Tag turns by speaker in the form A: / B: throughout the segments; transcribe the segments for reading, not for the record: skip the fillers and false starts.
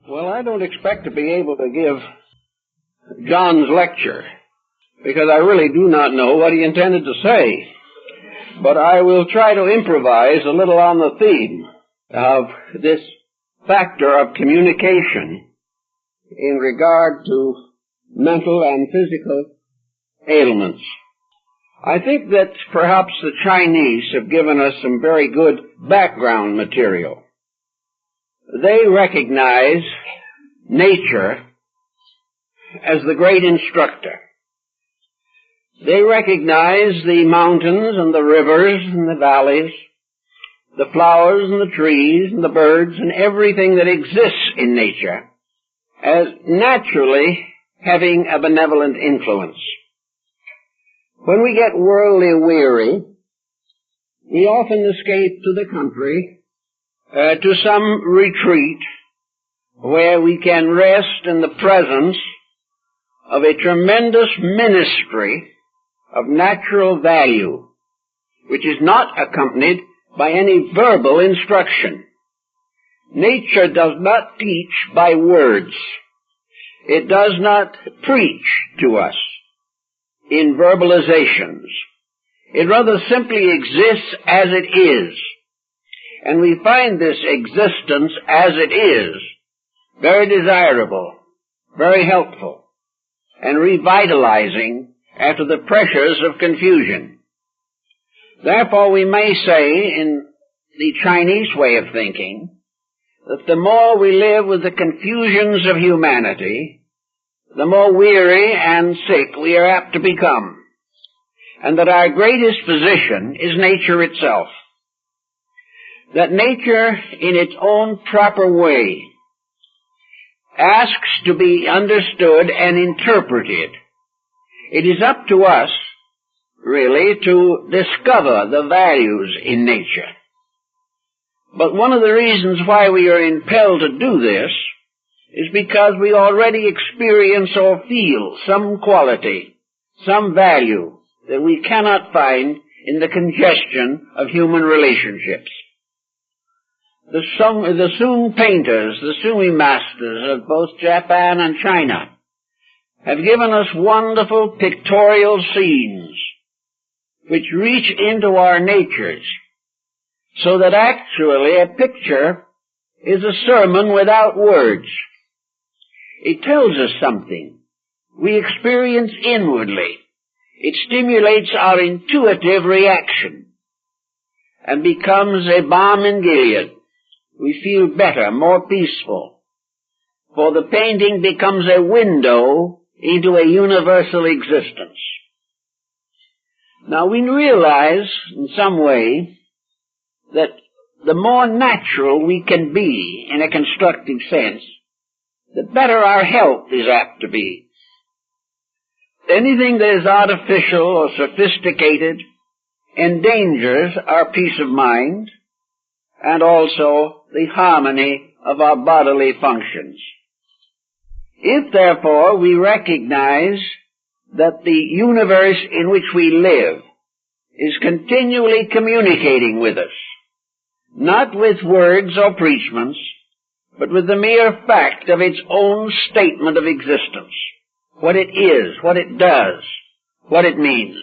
A: Well, I don't expect to be able to give John's lecture, because I really do not know what he intended to say. But I will try to improvise a little on the theme of this factor of communication in regard to mental and physical ailments. I think that perhaps the Chinese have given us some very good background material. They recognize nature as the great instructor. They recognize the mountains and the rivers and the valleys, the flowers and the trees and the birds and everything that exists in nature as naturally having a benevolent influence. When we get worldly weary, we often escape to the country, to some retreat where we can rest in the presence of a tremendous ministry of natural value, which is not accompanied by any verbal instruction. Nature does not teach by words. It does not preach to us in verbalizations. It rather simply exists as it is. And we find this existence as it is very desirable, very helpful, and revitalizing after the pressures of confusion. Therefore, we may say, in the Chinese way of thinking, that the more we live with the confusions of humanity, the more weary and sick we are apt to become, and that our greatest physician is nature itself. That nature, in its own proper way, asks to be understood and interpreted. It is up to us, really, to discover the values in nature. But one of the reasons why we are impelled to do this is because we already experience or feel some quality, some value that we cannot find in the congestion of human relationships. The Sung painters, the Sumi masters of both Japan and China, have given us wonderful pictorial scenes which reach into our natures, so that actually a picture is a sermon without words. It tells us something we experience inwardly. It stimulates our intuitive reaction and becomes a balm in Gilead. We feel better, more peaceful, for the painting becomes a window into a universal existence. Now we realize in some way that the more natural we can be in a constructive sense, the better our health is apt to be. Anything that is artificial or sophisticated endangers our peace of mind and also the harmony of our bodily functions. If, therefore, we recognize that the universe in which we live is continually communicating with us, not with words or preachments, but with the mere fact of its own statement of existence, what it is, what it does, what it means.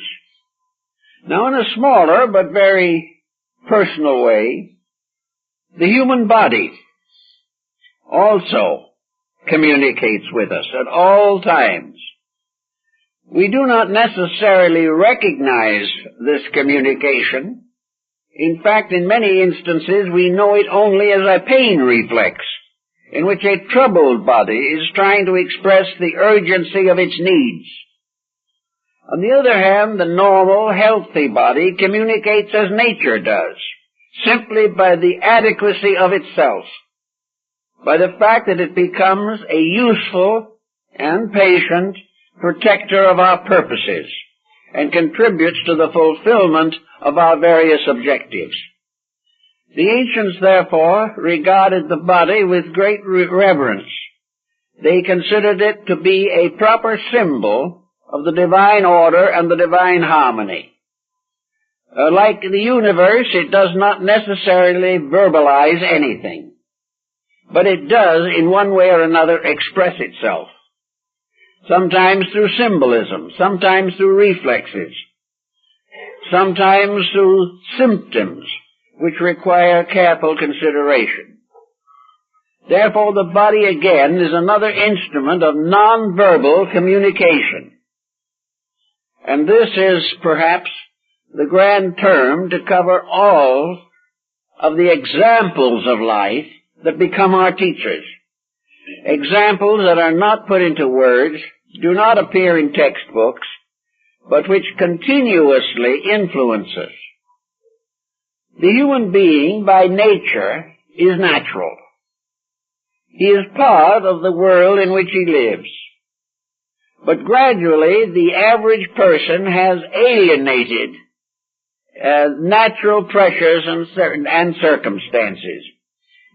A: Now, in a smaller but very personal way, the human body also communicates with us at all times. We do not necessarily recognize this communication. In fact, in many instances, we know it only as a pain reflex, in which a troubled body is trying to express the urgency of its needs. On the other hand, the normal, healthy body communicates as nature does, simply by the adequacy of itself, by the fact that it becomes a useful and patient protector of our purposes and contributes to the fulfillment of our various objectives. The ancients, therefore, regarded the body with great reverence. They considered it to be a proper symbol of the divine order and the divine harmony. Like the universe, it does not necessarily verbalize anything, but it does, in one way or another, express itself. Sometimes through symbolism, sometimes through reflexes, sometimes through symptoms which require careful consideration. Therefore, the body, again, is another instrument of nonverbal communication. And this is, perhaps, the grand term to cover all of the examples of life that become our teachers. Examples that are not put into words, do not appear in textbooks, but which continuously influence us. The human being, by nature, is natural. He is part of the world in which he lives. But gradually, the average person has alienated natural pressures and circumstances.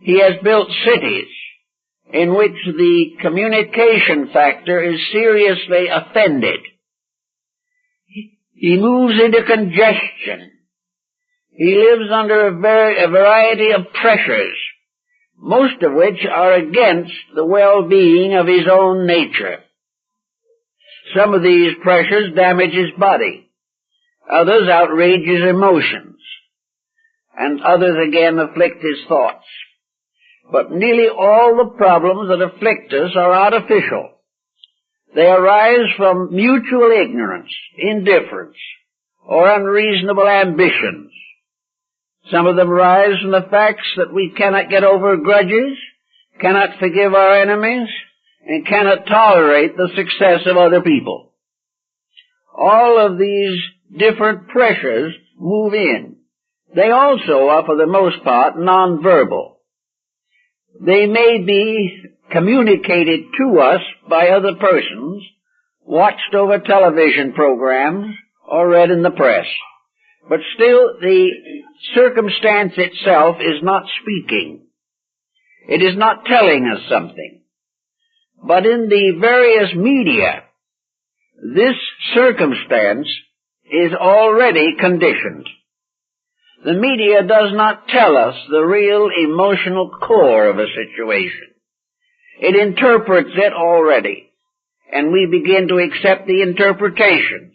A: He has built cities in which the communication factor is seriously offended. He moves into congestion. He lives under a variety of pressures, most of which are against the well-being of his own nature. Some of these pressures damage his body. Others outrage his emotions. And others again afflict his thoughts. But nearly all the problems that afflict us are artificial. They arise from mutual ignorance, indifference, or unreasonable ambitions. Some of them arise from the facts that we cannot get over grudges, cannot forgive our enemies, and cannot tolerate the success of other people. All of these different pressures move in. They also are, for the most part, nonverbal. They may be communicated to us by other persons, watched over television programs, or read in the press. But still, the circumstance itself is not speaking. It is not telling us something. But in the various media, this circumstance is already conditioned. The media does not tell us the real emotional core of a situation. It interprets it already, and we begin to accept the interpretations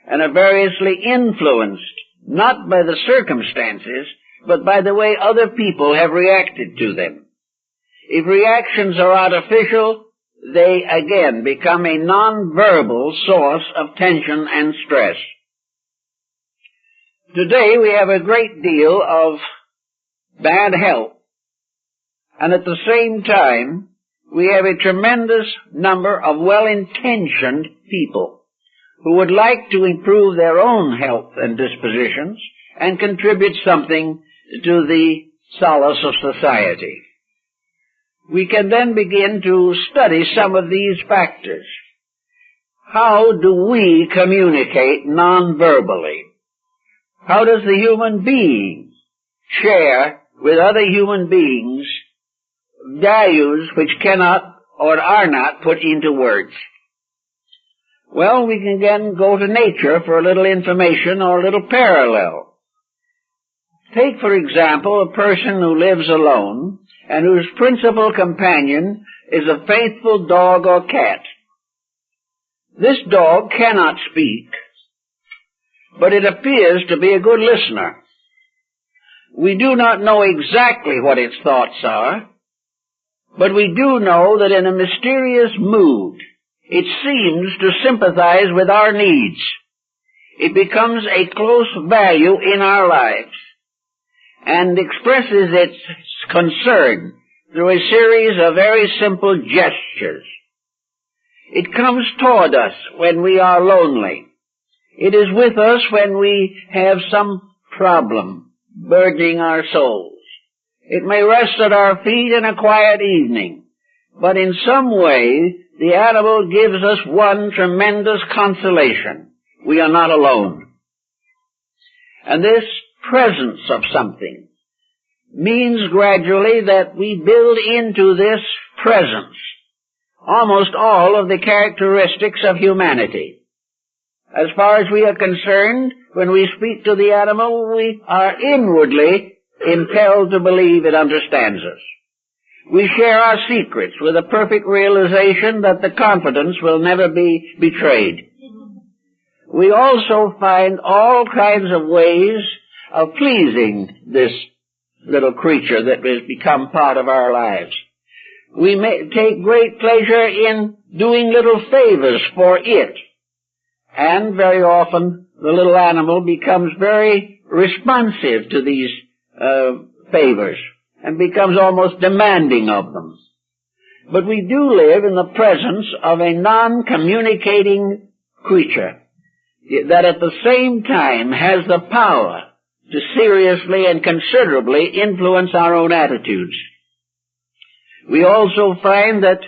A: and are variously influenced not by the circumstances, but by the way other people have reacted to them. If reactions are artificial, they again become a nonverbal source of tension and stress. Today we have a great deal of bad health, and at the same time we have a tremendous number of well-intentioned people who would like to improve their own health and dispositions and contribute something to the solace of society. We can then begin to study some of these factors. How do we communicate non-verbally? How does the human being share with other human beings values which cannot or are not put into words? Well, we can again go to nature for a little information or a little parallel. Take, for example, a person who lives alone and whose principal companion is a faithful dog or cat. This dog cannot speak, but it appears to be a good listener. We do not know exactly what its thoughts are, but we do know that in a mysterious mood, it seems to sympathize with our needs. It becomes a close value in our lives and expresses its concern through a series of very simple gestures. It comes toward us when we are lonely. It is with us when we have some problem burdening our souls. It may rest at our feet in a quiet evening, but in some way the animal gives us one tremendous consolation. We are not alone. And this presence of something means gradually that we build into this presence almost all of the characteristics of humanity. As far as we are concerned, when we speak to the animal, we are inwardly impelled to believe it understands us. We share our secrets with a perfect realization that the confidence will never be betrayed. We also find all kinds of ways of pleasing this little creature that has become part of our lives. We may take great pleasure in doing little favors for it, and very often the little animal becomes very responsive to these favors and becomes almost demanding of them. But we do live in the presence of a non-communicating creature that at the same time has the power to seriously and considerably influence our own attitudes. We also find that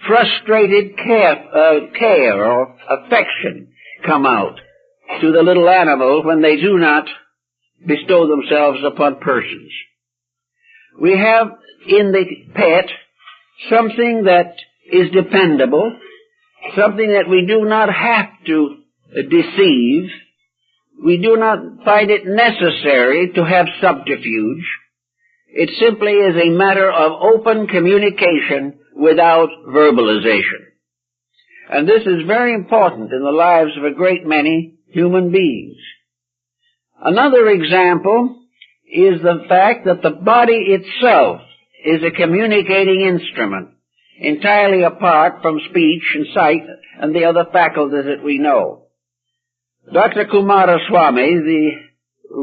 A: frustrated care or affection come out to the little animal when they do not bestow themselves upon persons. We have in the pet something that is dependable, something that we do not have to deceive. We do not find it necessary to have subterfuge. It simply is a matter of open communication without verbalization. And this is very important in the lives of a great many human beings. Another example is the fact that the body itself is a communicating instrument, entirely apart from speech and sight and the other faculties that we know. Dr. Kumaraswamy, the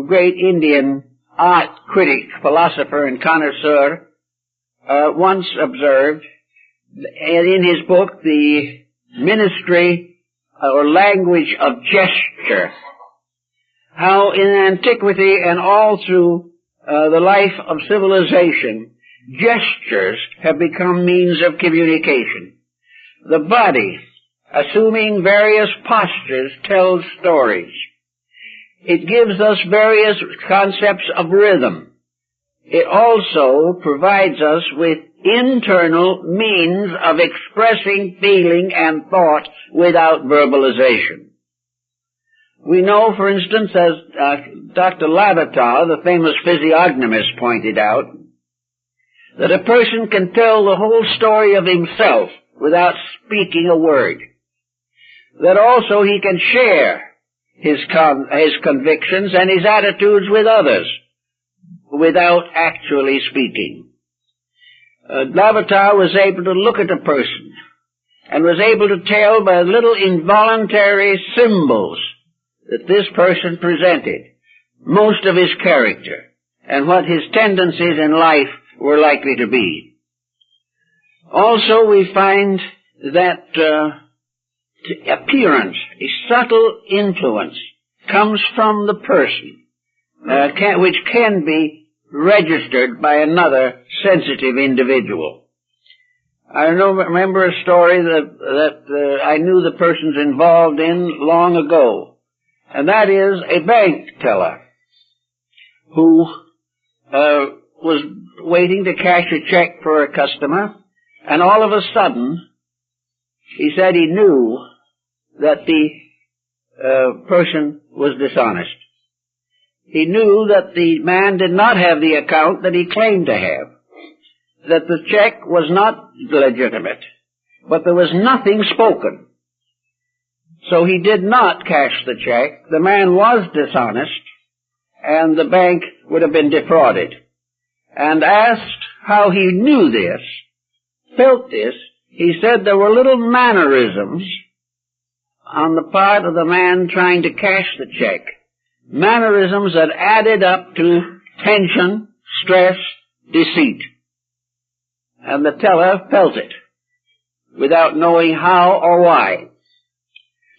A: great Indian art critic, philosopher, and connoisseur, once observed in his book, The Ministry or Language of Gesture, how in antiquity and all through the life of civilization, gestures have become means of communication. The body, assuming various postures, tells stories. It gives us various concepts of rhythm. It also provides us with internal means of expressing feeling and thought without verbalization. We know, for instance, as Dr. Lavatar, the famous physiognomist, pointed out, that a person can tell the whole story of himself without speaking a word. That also he can share his convictions and his attitudes with others without actually speaking. Lavatar was able to look at a person and was able to tell by little involuntary symbols that this person presented most of his character and what his tendencies in life were likely to be. Also, we find that appearance, a subtle influence, comes from the person, which can be registered by another sensitive individual. I remember a story that I knew the persons involved in long ago, and that is a bank teller who was waiting to cash a check for a customer, and all of a sudden, he said he knew that the person was dishonest. He knew that the man did not have the account that he claimed to have, that the check was not legitimate, but there was nothing spoken. So he did not cash the check. The man was dishonest, and the bank would have been defrauded. And asked how he knew this, felt this, he said there were little mannerisms on the part of the man trying to cash the check, mannerisms that added up to tension, stress, deceit. And the teller felt it without knowing how or why.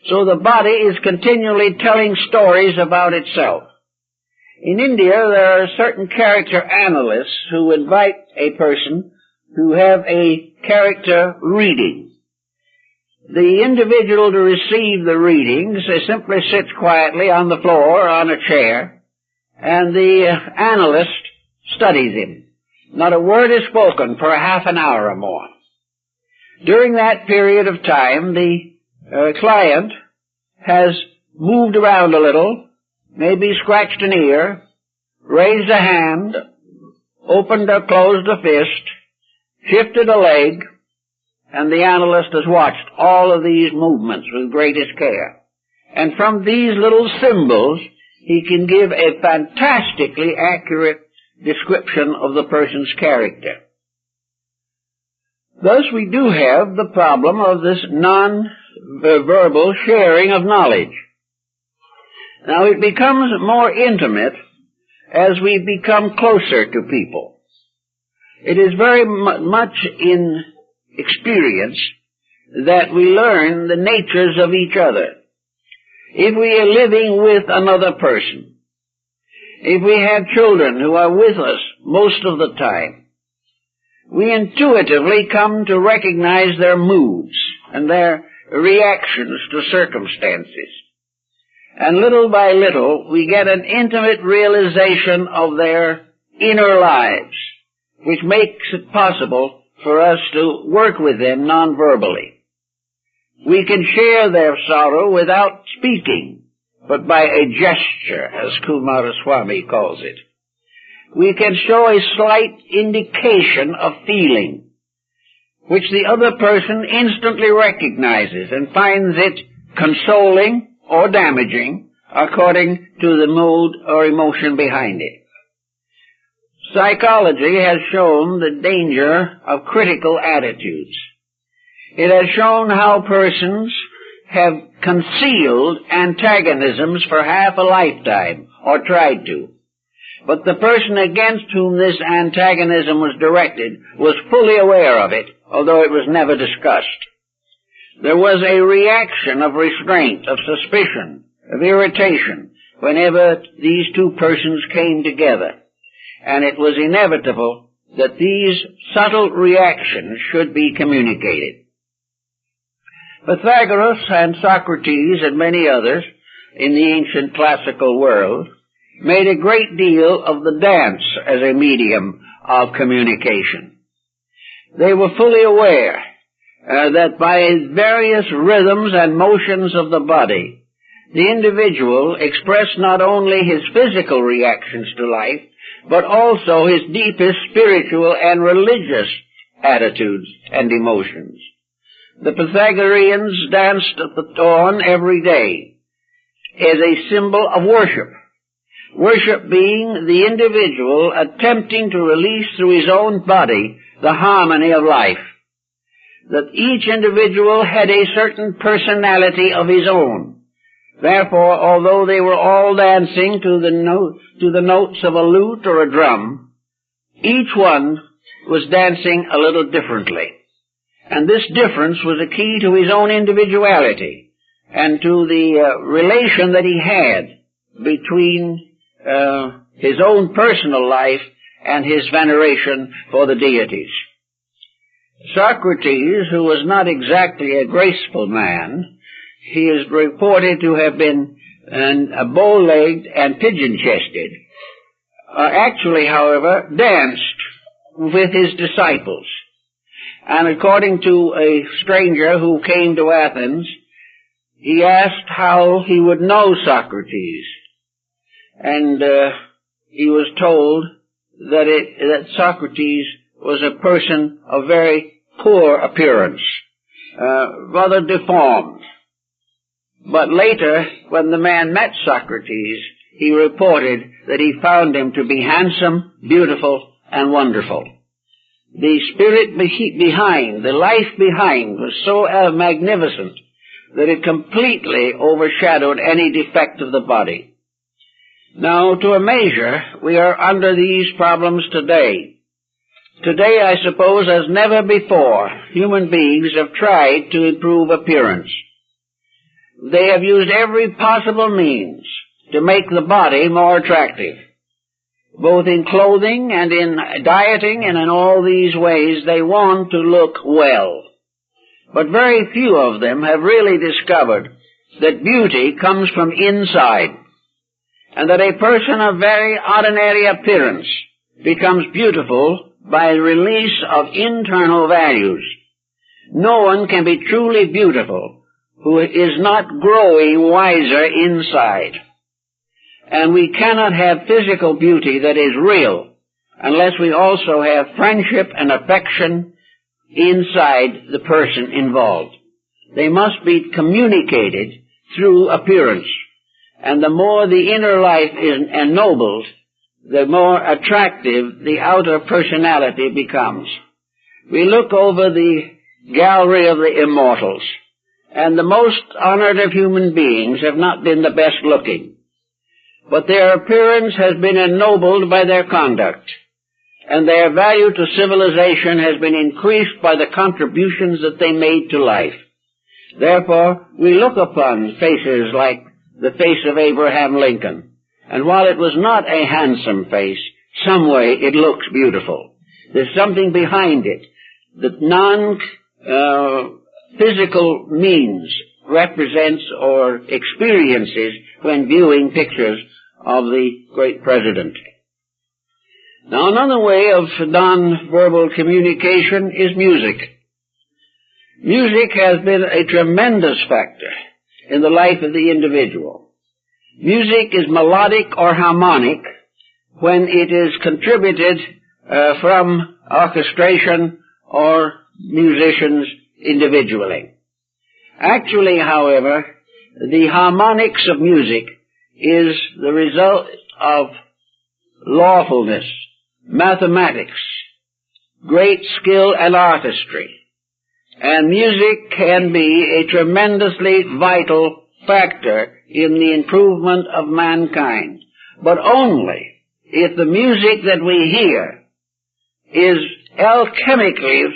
A: So the body is continually telling stories about itself. In India, there are certain character analysts who invite a person to have a character reading. The individual to receive the readings simply sits quietly on the floor or on a chair, and the analyst studies him. Not a word is spoken for a half an hour or more. During that period of time, the client has moved around a little, maybe scratched an ear, raised a hand, opened or closed a fist, shifted a leg, and the analyst has watched all of these movements with greatest care. And from these little symbols, he can give a fantastically accurate description of the person's character. Thus we do have the problem of this non-verbal sharing of knowledge. Now it becomes more intimate as we become closer to people. It is very much in experience that we learn the natures of each other. If we are living with another person, if we have children who are with us most of the time, we intuitively come to recognize their moods and their reactions to circumstances. And little by little, we get an intimate realization of their inner lives, which makes it possible for us to work with them non-verbally. We can share their sorrow without speaking, but by a gesture, as Kumaraswamy calls it. We can show a slight indication of feeling, which the other person instantly recognizes and finds it consoling or damaging according to the mood or emotion behind it. Psychology has shown the danger of critical attitudes. It has shown how persons have concealed antagonisms for half a lifetime, or tried to. But the person against whom this antagonism was directed was fully aware of it, although it was never discussed. There was a reaction of restraint, of suspicion, of irritation, whenever these two persons came together. And it was inevitable that these subtle reactions should be communicated. Pythagoras and Socrates and many others in the ancient classical world made a great deal of the dance as a medium of communication. They were fully aware that by various rhythms and motions of the body, the individual expressed not only his physical reactions to life, but also his deepest spiritual and religious attitudes and emotions. The Pythagoreans danced at the dawn every day as a symbol of worship. Worship being the individual attempting to release through his own body the harmony of life. That each individual had a certain personality of his own. Therefore, although they were all dancing to the notes of a lute or a drum, each one was dancing a little differently. And this difference was a key to his own individuality and to the relation that he had between his own personal life and his veneration for the deities. Socrates, who was not exactly a graceful man, he is reported to have been bow-legged and pigeon-chested, actually, however, danced with his disciples. And according to a stranger who came to Athens, he asked how he would know Socrates. And he was told that Socrates was a person of very poor appearance, rather deformed. But later, when the man met Socrates, he reported that he found him to be handsome, beautiful, and wonderful. The spirit behind, the life behind, was so magnificent that it completely overshadowed any defect of the body. Now, to a measure, we are under these problems today. Today, I suppose, as never before, human beings have tried to improve appearance. They have used every possible means to make the body more attractive. Both in clothing and in dieting and in all these ways, they want to look well. But very few of them have really discovered that beauty comes from inside, and that a person of very ordinary appearance becomes beautiful by release of internal values. No one can be truly beautiful who is not growing wiser inside. And we cannot have physical beauty that is real unless we also have friendship and affection inside the person involved. They must be communicated through appearance. And the more the inner life is ennobled, the more attractive the outer personality becomes. We look over the gallery of the immortals, and the most honored of human beings have not been the best looking. But their appearance has been ennobled by their conduct, and their value to civilization has been increased by the contributions that they made to life. Therefore, we look upon faces like the face of Abraham Lincoln, and while it was not a handsome face, some way it looks beautiful. There's something behind it that non-physical means represents or experiences when viewing pictures of the great president. Now, another way of non-verbal communication is music. Music has been a tremendous factor in the life of the individual. Music is melodic or harmonic when it is contributed from orchestration or musicians individually. Actually, however, the harmonics of music is the result of lawfulness, mathematics, great skill and artistry. And music can be a tremendously vital factor in the improvement of mankind, but only if the music that we hear is alchemically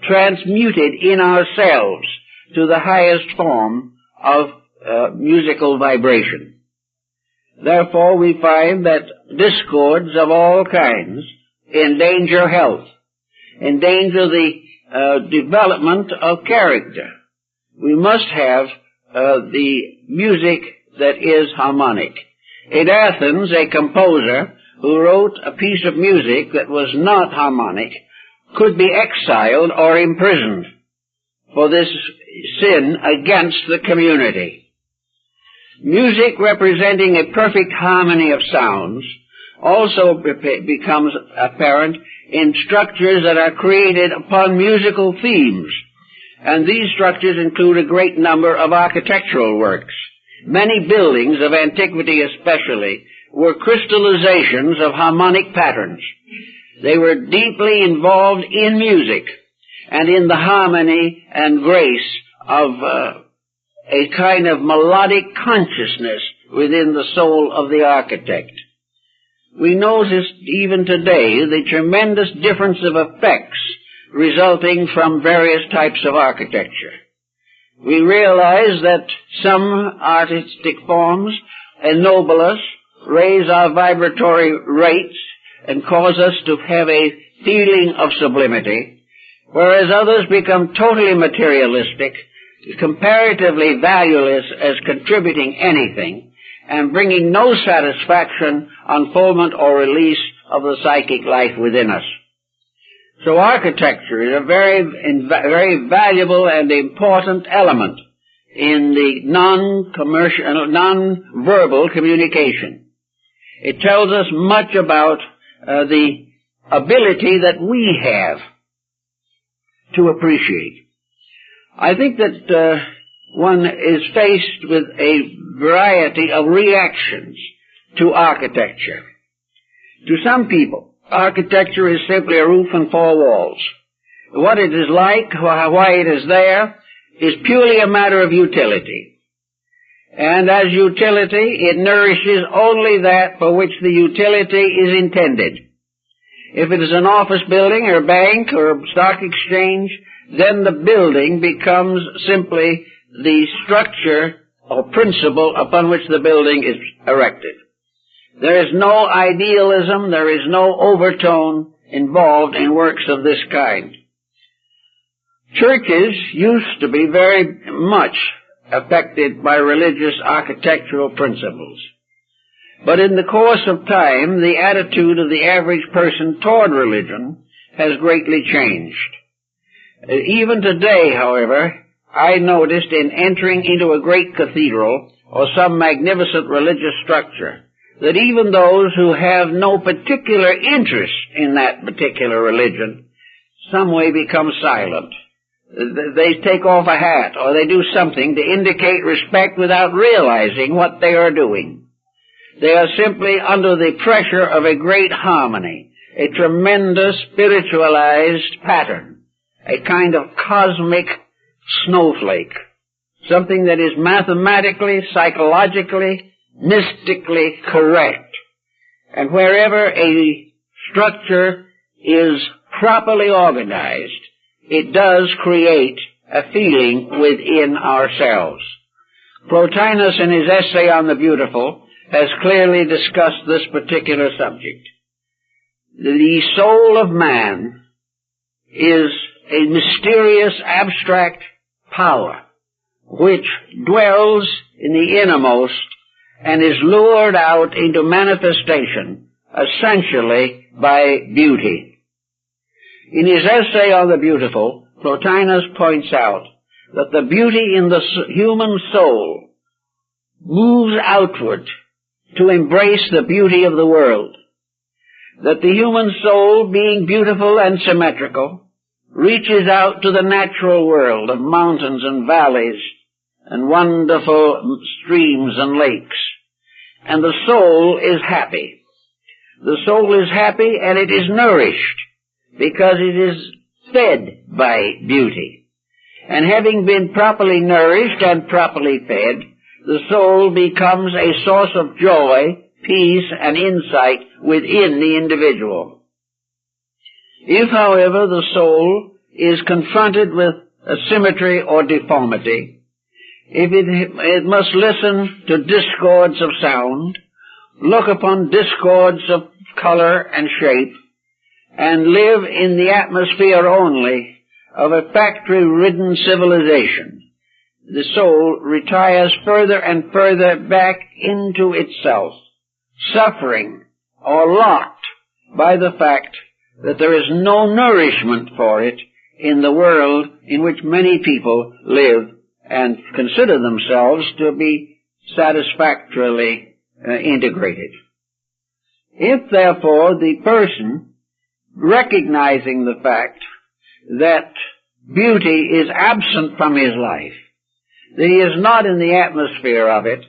A: transmuted in ourselves to the highest form of musical vibration. Therefore, we find that discords of all kinds endanger health, endanger the development of character. We must have the music that is harmonic. In Athens, a composer who wrote a piece of music that was not harmonic could be exiled or imprisoned for this sin against the community. Music representing a perfect harmony of sounds also becomes apparent in structures that are created upon musical themes, and these structures include a great number of architectural works. Many buildings of antiquity especially were crystallizations of harmonic patterns. They were deeply involved in music and in the harmony and grace of a kind of melodic consciousness within the soul of the architect. We notice even today the tremendous difference of effects resulting from various types of architecture. We realize that some artistic forms ennoble us, raise our vibratory rates, and cause us to have a feeling of sublimity, whereas others become totally materialistic, comparatively valueless as contributing anything, and bringing no satisfaction, unfoldment, or release of the psychic life within us. So architecture is a very valuable and important element in the non-verbal communication. It tells us much about the ability that we have to appreciate. I think that one is faced with a variety of reactions to architecture. To some people, architecture is simply a roof and four walls. What it is like, why it is there, is purely a matter of utility. And as utility, it nourishes only that for which the utility is intended. If it is an office building or a bank or a stock exchange, then the building becomes simply the structure or principle upon which the building is erected. There is no idealism, there is no overtone involved in works of this kind. Churches used to be very much affected by religious architectural principles. But in the course of time, the attitude of the average person toward religion has greatly changed. Even today, however, I noticed in entering into a great cathedral or some magnificent religious structure that even those who have no particular interest in that particular religion some way become silent. They take off a hat or they do something to indicate respect without realizing what they are doing. They are simply under the pressure of a great harmony, a tremendous spiritualized pattern, a kind of cosmic snowflake, something that is mathematically, psychologically, mystically correct. And wherever a structure is properly organized, it does create a feeling within ourselves. Plotinus, in his essay on the beautiful, has clearly discussed this particular subject. The soul of man is a mysterious, abstract power which dwells in the innermost and is lured out into manifestation essentially by beauty. In his essay on the beautiful, Plotinus points out that the beauty in the human soul moves outward to embrace the beauty of the world, that the human soul, being beautiful and symmetrical, reaches out to the natural world of mountains and valleys and wonderful streams and lakes, and the soul is happy. The soul is happy and it is nourished because it is fed by beauty. And having been properly nourished and properly fed, the soul becomes a source of joy, peace, and insight within the individual. If, however, the soul is confronted with asymmetry or deformity, if it must listen to discords of sound, look upon discords of color and shape, and live in the atmosphere only of a factory-ridden civilization, the soul retires further and further back into itself, suffering or locked by the fact that there is no nourishment for it in the world in which many people live and consider themselves to be satisfactorily integrated. If, therefore, the person, recognizing the fact that beauty is absent from his life, that he is not in the atmosphere of it,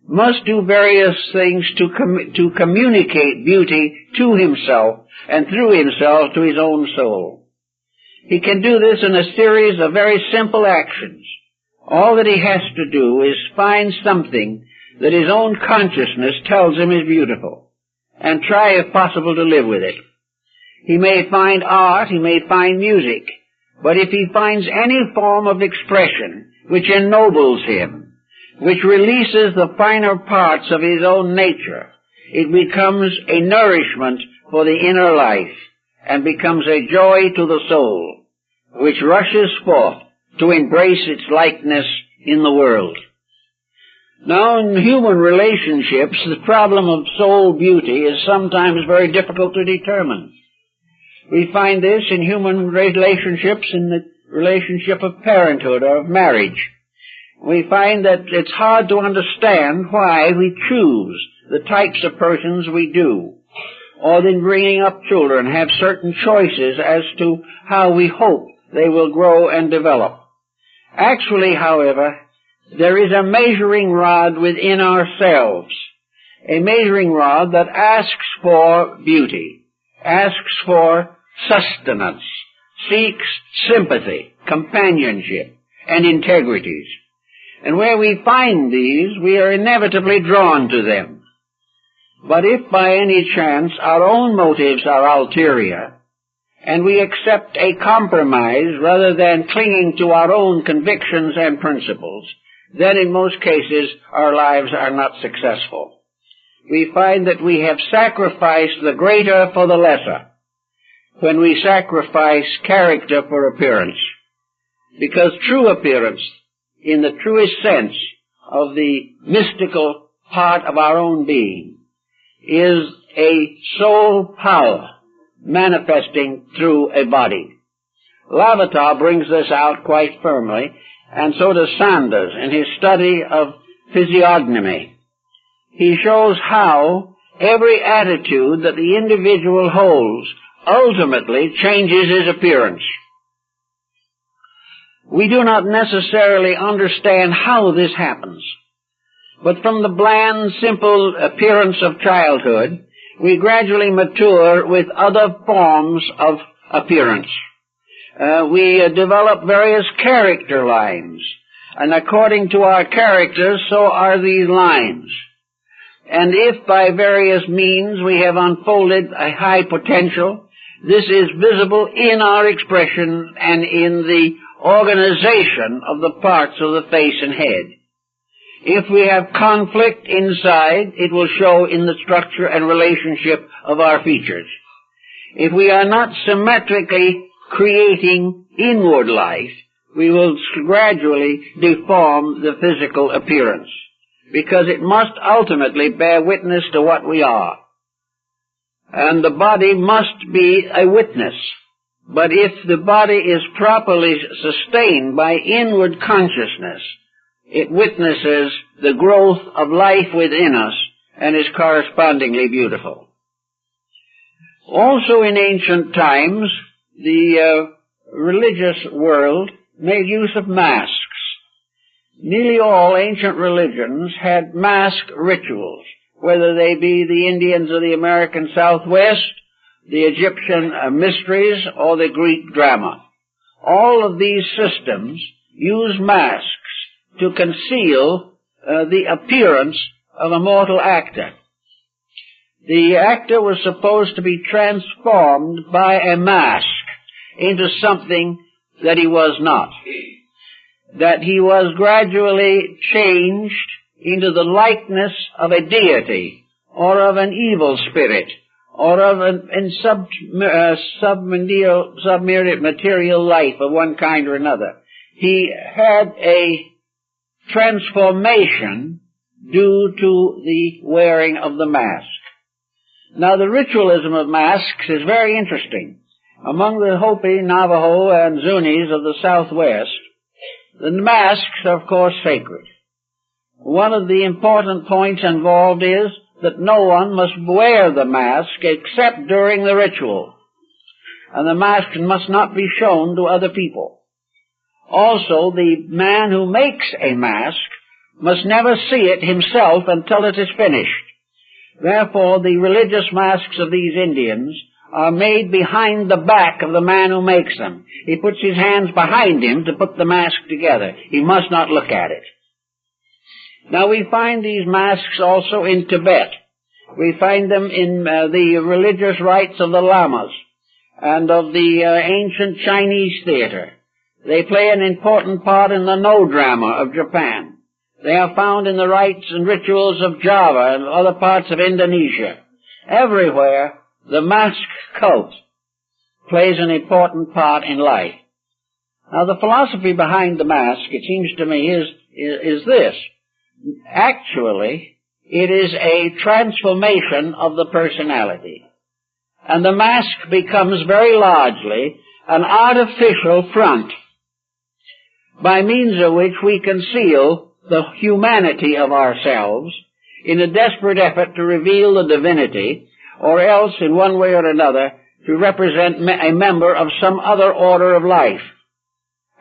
A: must do various things to communicate beauty to himself and through himself to his own soul. He can do this in a series of very simple actions. All that he has to do is find something that his own consciousness tells him is beautiful, and try, if possible, to live with it. He may find art, he may find music, but if he finds any form of expression which ennobles him, which releases the finer parts of his own nature, it becomes a nourishment for the inner life and becomes a joy to the soul, which rushes forth to embrace its likeness in the world. Now, in human relationships, the problem of soul beauty is sometimes very difficult to determine. We find this in human relationships, in the relationship of parenthood or of marriage. We find that it's hard to understand why we choose the types of persons we do, or in bringing up children have certain choices as to how we hope they will grow and develop. Actually, however, there is a measuring rod within ourselves, a measuring rod that asks for beauty, asks for sustenance, seeks sympathy, companionship, and integrities. And where we find these, we are inevitably drawn to them. But if by any chance our own motives are ulterior, and we accept a compromise rather than clinging to our own convictions and principles, then in most cases our lives are not successful. We find that we have sacrificed the greater for the lesser when we sacrifice character for appearance, because true appearance, in the truest sense of the mystical part of our own being, is a soul power manifesting through a body. Lavater brings this out quite firmly, and so does Sanders in his study of physiognomy. He shows how every attitude that the individual holds ultimately changes his appearance. We do not necessarily understand how this happens, but from the bland, simple appearance of childhood, we gradually mature with other forms of appearance. We develop various character lines, and according to our characters, so are these lines. And if by various means we have unfolded a high potential, this is visible in our expression and in the organization of the parts of the face and head. If we have conflict inside, it will show in the structure and relationship of our features. If we are not symmetrically creating inward life, we will gradually deform the physical appearance, because it must ultimately bear witness to what we are. And the body must be a witness. But if the body is properly sustained by inward consciousness, it witnesses the growth of life within us and is correspondingly beautiful. Also in ancient times, the religious world made use of masks. Nearly all ancient religions had mask rituals, whether they be the Indians of the American Southwest, the Egyptian mysteries, or the Greek drama. All of these systems use masks to conceal the appearance of a mortal actor. The actor was supposed to be transformed by a mask into something that he was not, that he was gradually changed into the likeness of a deity or of an evil spirit or of a submaterial life of one kind or another. He had a transformation due to the wearing of the mask. Now, the ritualism of masks is very interesting. Among the Hopi, Navajo, and Zunis of the Southwest, the masks are, of course, sacred. One of the important points involved is that no one must wear the mask except during the ritual, and the mask must not be shown to other people. Also, the man who makes a mask must never see it himself until it is finished. Therefore, the religious masks of these Indians are made behind the back of the man who makes them. He puts his hands behind him to put the mask together. He must not look at it. Now, we find these masks also in Tibet. We find them in the religious rites of the lamas and of the ancient Chinese theater. They play an important part in the No drama of Japan. They are found in the rites and rituals of Java and other parts of Indonesia. Everywhere, the mask cult plays an important part in life. Now, the philosophy behind the mask, it seems to me, is this. Actually, it is a transformation of the personality. And the mask becomes very largely an artificial front, by means of which we conceal the humanity of ourselves in a desperate effort to reveal the divinity, or else, in one way or another, to represent a member of some other order of life.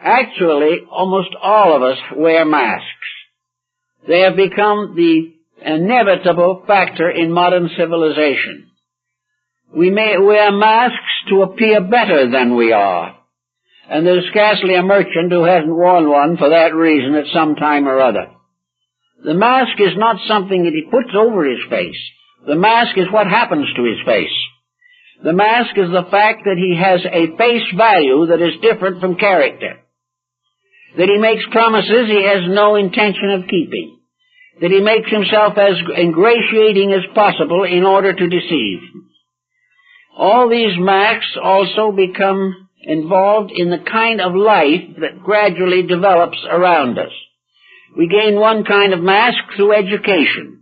A: Actually, almost all of us wear masks. They have become the inevitable factor in modern civilization. We may wear masks to appear better than we are, and there's scarcely a merchant who hasn't worn one for that reason at some time or other. The mask is not something that he puts over his face. The mask is what happens to his face. The mask is the fact that he has a face value that is different from character, that he makes promises he has no intention of keeping, that he makes himself as ingratiating as possible in order to deceive. All these masks also become involved in the kind of life that gradually develops around us. We gain one kind of mask through education.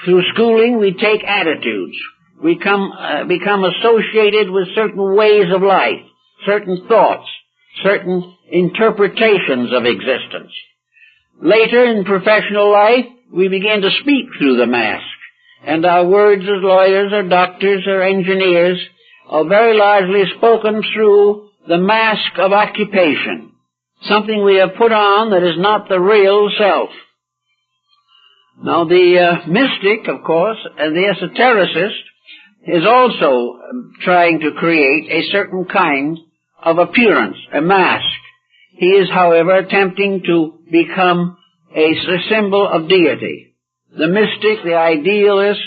A: Through schooling, we take attitudes. We become associated with certain ways of life, certain thoughts, certain interpretations of existence. Later in professional life, we begin to speak through the mask, and our words as lawyers or doctors or engineers are very largely spoken through the mask of occupation, something we have put on that is not the real self. Now, the mystic, of course, and the esotericist, is also trying to create a certain kind of appearance, a mask. He is, however, attempting to become a symbol of deity. The mystic, the idealist,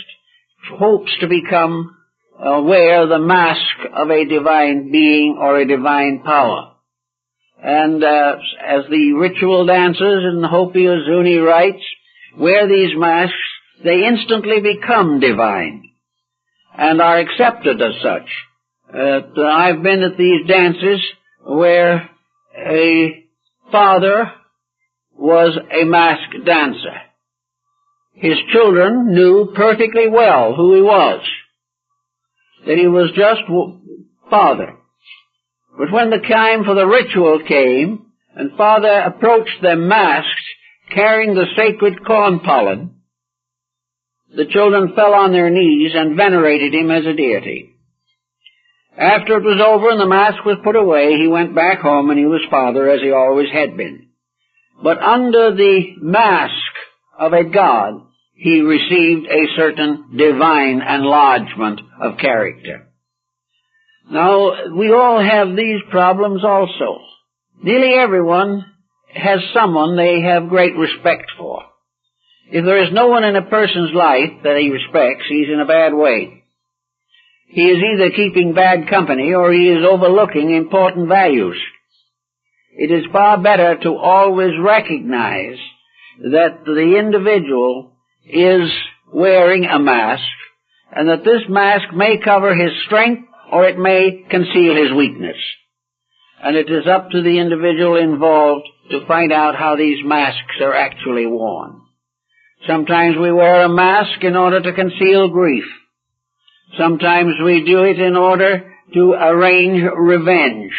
A: hopes to become wear the mask of a divine being or a divine power. And as the ritual dancers in the Hopi or Zuni rites wear these masks, they instantly become divine and are accepted as such. I've been at these dances where a father was a masked dancer. His children knew perfectly well who he was, that he was just father. But when the time for the ritual came, and father approached them masked, carrying the sacred corn pollen, the children fell on their knees and venerated him as a deity. After it was over and the mask was put away, he went back home and he was father as he always had been. But under the mask of a god, he received a certain divine enlargement of character. Now, we all have these problems also. Nearly everyone has someone they have great respect for. If there is no one in a person's life that he respects, he's in a bad way. He is either keeping bad company or he is overlooking important values. It is far better to always recognize that the individual is wearing a mask, and that this mask may cover his strength or it may conceal his weakness. And it is up to the individual involved to find out how these masks are actually worn. Sometimes we wear a mask in order to conceal grief. Sometimes we do it in order to arrange revenge.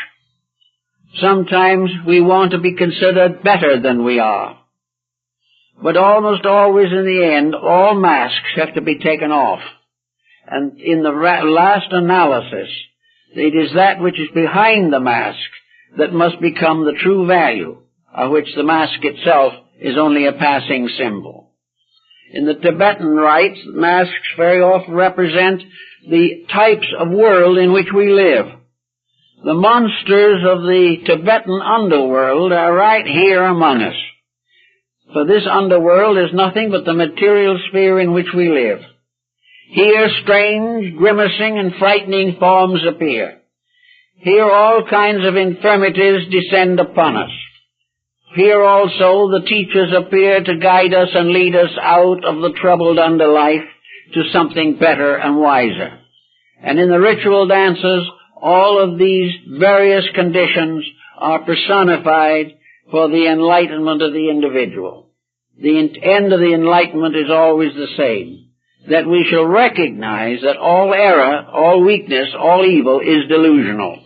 A: Sometimes we want to be considered better than we are. But almost always in the end, all masks have to be taken off. And in the last analysis, it is that which is behind the mask that must become the true value, of which the mask itself is only a passing symbol. In the Tibetan rites, masks very often represent the types of world in which we live. The monsters of the Tibetan underworld are right here among us. For this underworld is nothing but the material sphere in which we live. Here strange, grimacing, and frightening forms appear. Here all kinds of infirmities descend upon us. Here also the teachers appear to guide us and lead us out of the troubled under life to something better and wiser. And in the ritual dances, all of these various conditions are personified for the enlightenment of the individual. The end of the enlightenment is always the same, that we shall recognize that all error, all weakness, all evil is delusional,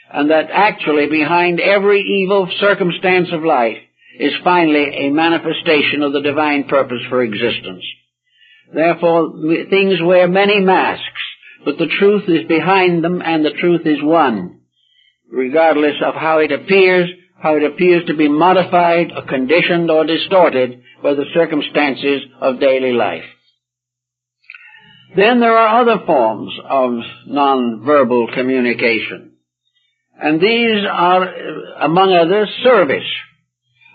A: and that actually behind every evil circumstance of life is finally a manifestation of the divine purpose for existence. Therefore, things wear many masks, but the truth is behind them, and the truth is one, regardless of how it appears to be modified or conditioned or distorted by the circumstances of daily life. Then there are other forms of nonverbal communication, and these are, among others, service.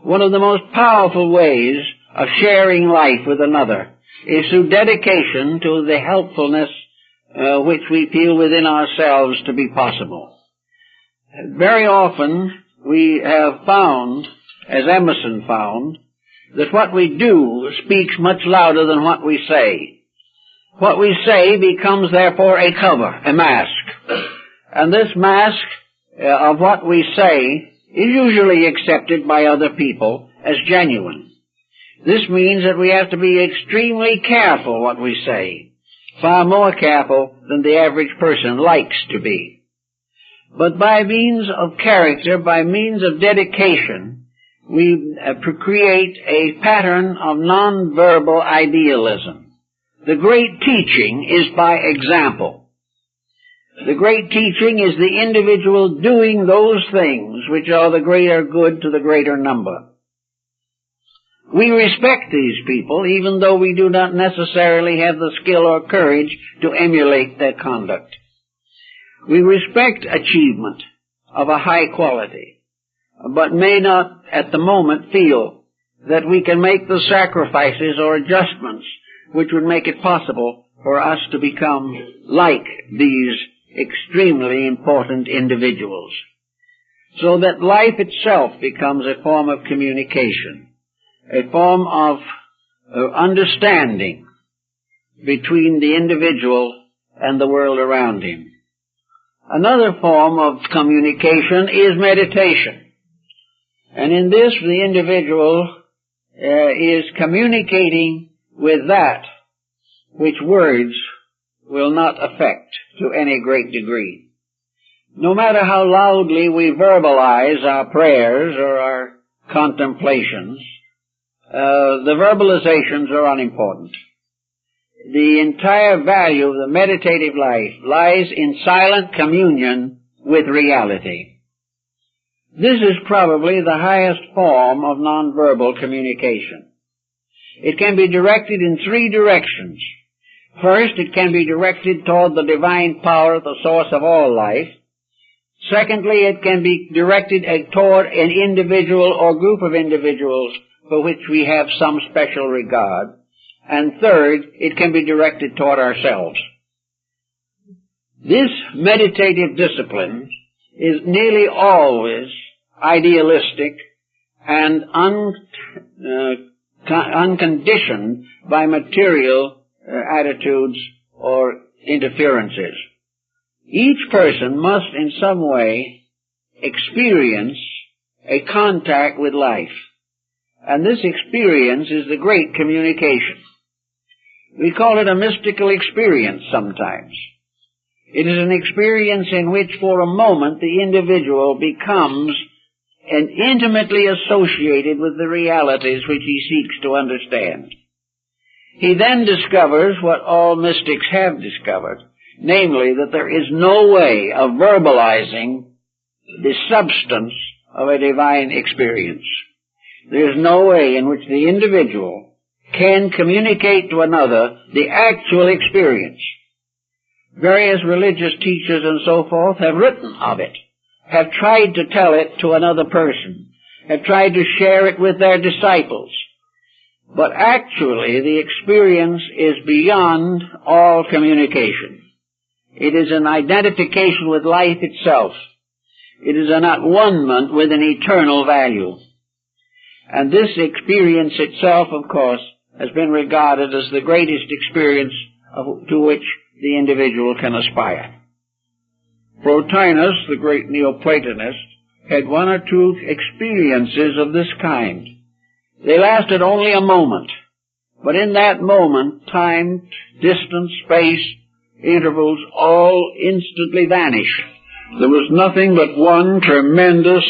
A: One of the most powerful ways of sharing life with another is through dedication to the helpfulness which we feel within ourselves to be possible. Very often we have found, as Emerson found, that what we do speaks much louder than what we say. What we say becomes therefore a cover, a mask. And this mask of what we say is usually accepted by other people as genuine. This means that we have to be extremely careful what we say, far more careful than the average person likes to be. But by means of character, by means of dedication, we create a pattern of nonverbal idealism. The great teaching is by example. The great teaching is the individual doing those things which are the greater good to the greater number. We respect these people even though we do not necessarily have the skill or courage to emulate their conduct. We respect achievement of a high quality, but may not at the moment feel that we can make the sacrifices or adjustments which would make it possible for us to become like these extremely important individuals, so that life itself becomes a form of communication, a form of understanding between the individual and the world around him. Another form of communication is meditation. And in this, the individual is communicating with that which words will not affect to any great degree. No matter how loudly we verbalize our prayers or our contemplations, the verbalizations are unimportant. The entire value of the meditative life lies in silent communion with reality. This is probably the highest form of nonverbal communication. It can be directed in three directions. First, it can be directed toward the divine power, the source of all life. Secondly, it can be directed toward an individual or group of individuals for which we have some special regard. And third, it can be directed toward ourselves. This meditative discipline is nearly always idealistic and unconditioned by material attitudes or interferences. Each person must in some way experience a contact with life, and this experience is the great communication. We call it a mystical experience sometimes. It is an experience in which for a moment the individual becomes intimately associated with the realities which he seeks to understand. He then discovers what all mystics have discovered, namely that there is no way of verbalizing the substance of a divine experience. There is no way in which the individual can communicate to another the actual experience. Various religious teachers and so forth have written of it, have tried to tell it to another person, have tried to share it with their disciples. But actually the experience is beyond all communication. It is an identification with life itself. It is an at-one-ment with an eternal value. And this experience itself, of course, has been regarded as the greatest experience to which the individual can aspire. Plotinus, the great Neoplatonist, had one or two experiences of this kind. They lasted only a moment, but in that moment, time, distance, space, intervals, all instantly vanished. There was nothing but one tremendous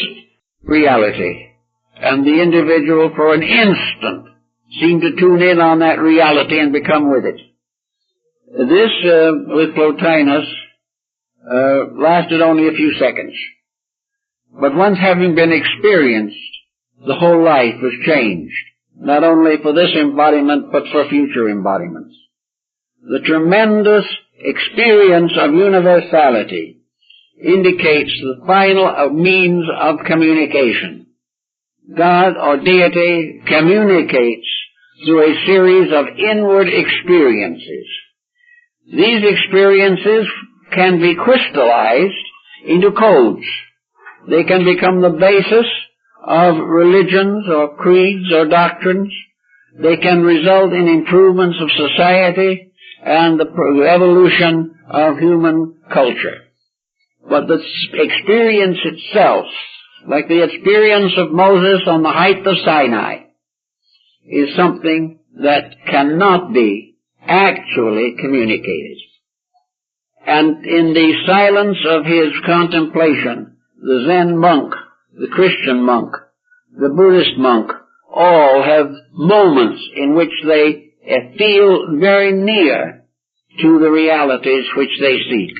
A: reality, and the individual for an instant seemed to tune in on that reality and become with it. This, with Plotinus, lasted only a few seconds. But once having been experienced, the whole life was changed, not only for this embodiment, but for future embodiments. The tremendous experience of universality indicates the final means of communication. God or deity communicates through a series of inward experiences. These experiences can be crystallized into codes. They can become the basis of religions or creeds or doctrines. They can result in improvements of society and the evolution of human culture. But the experience itself, like the experience of Moses on the height of Sinai, is something that cannot be actually communicated. And in the silence of his contemplation, the Zen monk, the Christian monk, the Buddhist monk, all have moments in which they feel very near to the realities which they seek.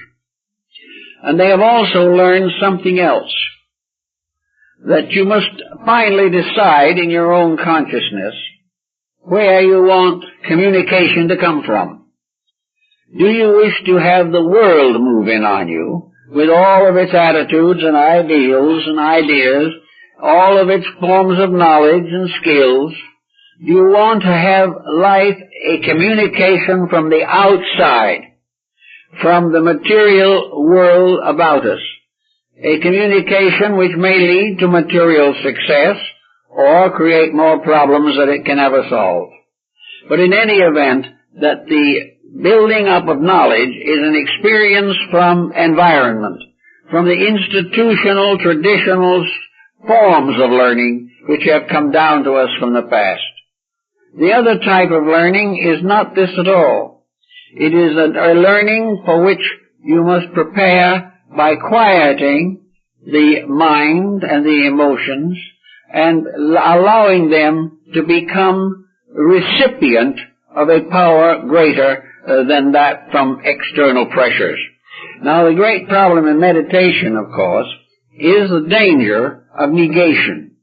A: And they have also learned something else, that you must finally decide in your own consciousness where you want communication to come from. Do you wish to have the world move in on you with all of its attitudes and ideals and ideas, all of its forms of knowledge and skills? Do you want to have life a communication from the outside, from the material world about us? A communication which may lead to material success or create more problems that it can ever solve. But in any event, that the building up of knowledge is an experience from environment, from the institutional, traditional forms of learning which have come down to us from the past. The other type of learning is not this at all. It is a learning for which you must prepare by quieting the mind and the emotions and allowing them to become recipient of a power greater than that from external pressures. Now, the great problem in meditation, of course, is the danger of negation.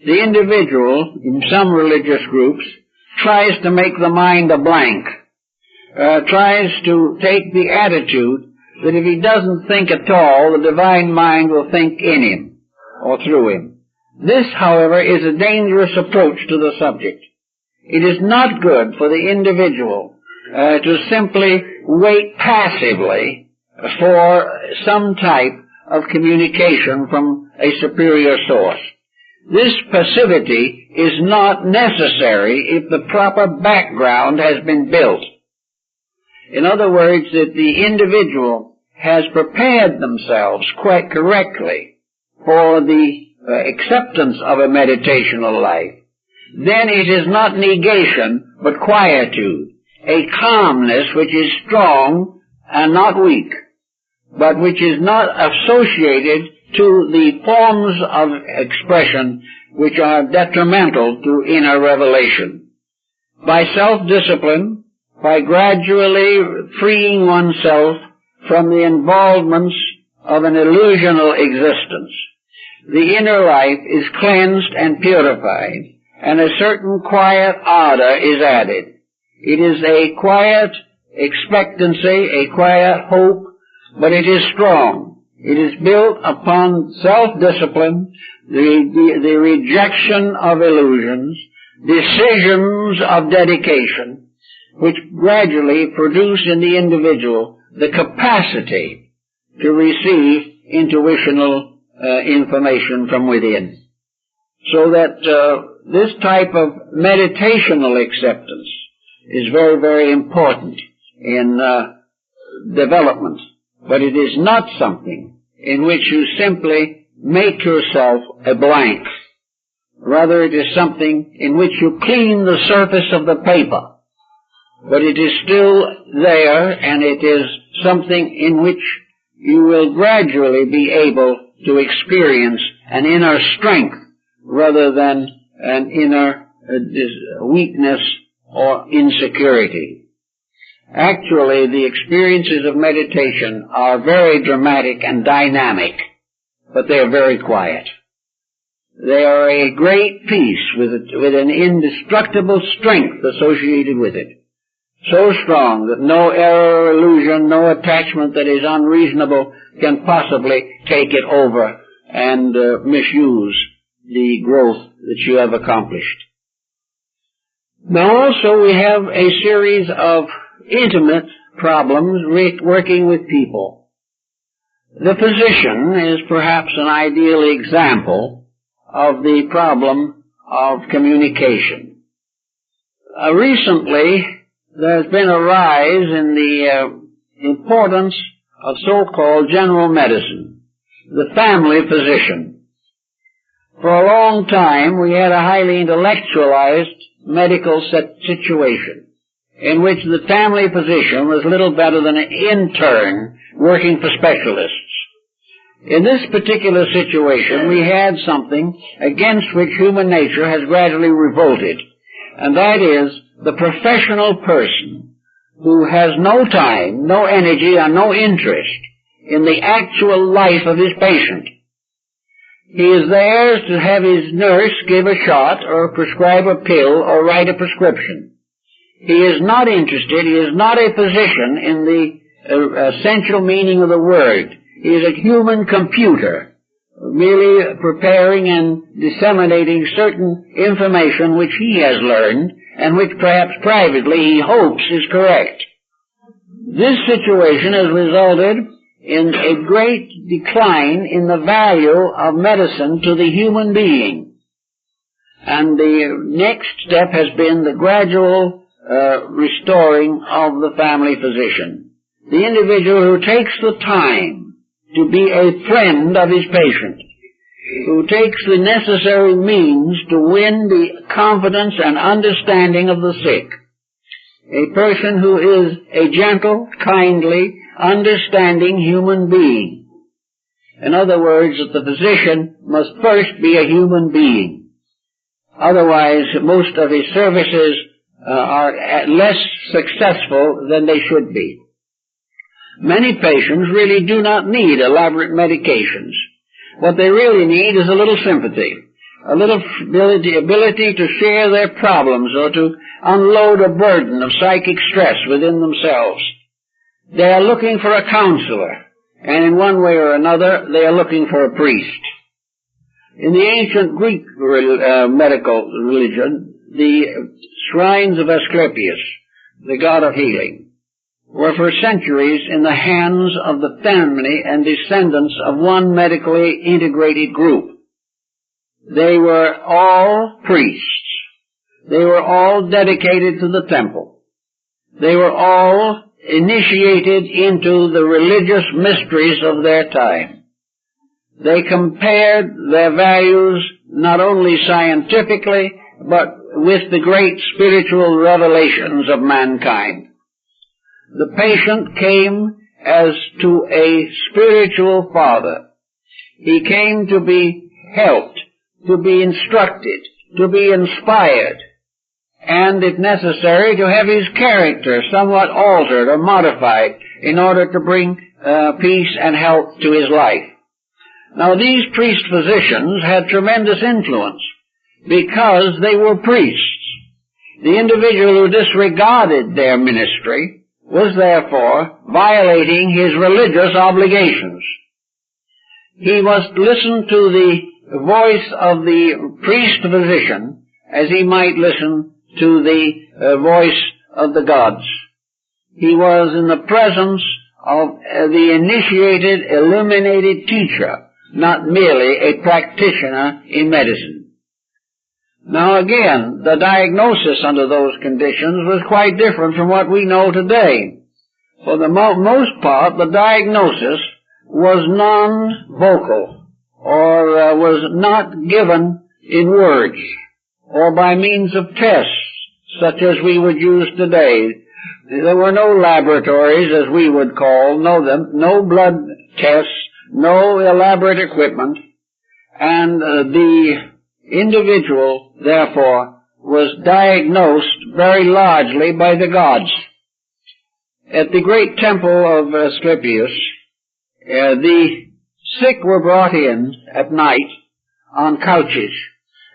A: The individual, in some religious groups, tries to make the mind a blank, tries to take the attitude that if he doesn't think at all, the divine mind will think in him or through him. This, however, is a dangerous approach to the subject. It is not good for the individual to simply wait passively for some type of communication from a superior source. This passivity is not necessary if the proper background has been built. In other words, that the individual has prepared themselves quite correctly for the acceptance of a meditational life. Then it is not negation, but quietude, a calmness which is strong and not weak, but which is not associated to the forms of expression which are detrimental to inner revelation. By self-discipline, by gradually freeing oneself from the involvements of an illusional existence, the inner life is cleansed and purified, and a certain quiet ardor is added. It is a quiet expectancy, a quiet hope, but it is strong. It is built upon self-discipline, the rejection of illusions, decisions of dedication, which gradually produce in the individual the capacity to receive intuitional information from within. So that this type of meditational acceptance is very, very important in development. But it is not something in which you simply make yourself a blank. Rather, it is something in which you clean the surface of the paper. But it is still there, and it is something in which you will gradually be able to experience an inner strength rather than an inner weakness or insecurity. Actually, the experiences of meditation are very dramatic and dynamic, but they are very quiet. They are a great peace with an indestructible strength associated with it. So strong that no error or illusion, no attachment that is unreasonable can possibly take it over and misuse the growth that you have accomplished. Now also we have a series of intimate problems working with people. The physician is perhaps an ideal example of the problem of communication. Recently, there's been a rise in the importance of so-called general medicine, the family physician. For a long time, we had a highly intellectualized medical situation in which the family physician was little better than an intern working for specialists. In this particular situation, we had something against which human nature has gradually revolted, and that is the professional person who has no time, no energy, and no interest in the actual life of his patient. He is there to have his nurse give a shot or prescribe a pill or write a prescription. He is not interested, he is not a physician in the essential meaning of the word. He is a human computer, merely preparing and disseminating certain information which he has learned and which perhaps privately he hopes is correct. This situation has resulted in a great decline in the value of medicine to the human being. And the next step has been the gradual restoring of the family physician. The individual who takes the time to be a friend of his patient, who takes the necessary means to win the confidence and understanding of the sick. A person who is a gentle, kindly, understanding human being. In other words, that the physician must first be a human being. Otherwise, most of his services are less successful than they should be. Many patients really do not need elaborate medications. What they really need is a little sympathy, a little ability to share their problems or to unload a burden of psychic stress within themselves. They are looking for a counselor, and in one way or another, they are looking for a priest. In the ancient Greek medical religion, the shrines of Asclepius, the god of healing, were for centuries in the hands of the family and descendants of one medically integrated group. They were all priests. They were all dedicated to the temple. They were all initiated into the religious mysteries of their time. They compared their values not only scientifically, but with the great spiritual revelations of mankind. The patient came as to a spiritual father. He came to be helped, to be instructed, to be inspired, and, if necessary, to have his character somewhat altered or modified in order to bring peace and health to his life. Now, these priest physicians had tremendous influence because they were priests. The individual who disregarded their ministry was therefore violating his religious obligations. He must listen to the voice of the priest-physician as he might listen to the voice of the gods. He was in the presence of the initiated, illuminated teacher, not merely a practitioner in medicine. Now again, the diagnosis under those conditions was quite different from what we know today. For the most part, the diagnosis was non-vocal, or was not given in words, or by means of tests, such as we would use today. There were no laboratories, as we would know them, no blood tests, no elaborate equipment, and the individual, therefore, was diagnosed very largely by the gods. At the great temple of Asclepius, the sick were brought in at night on couches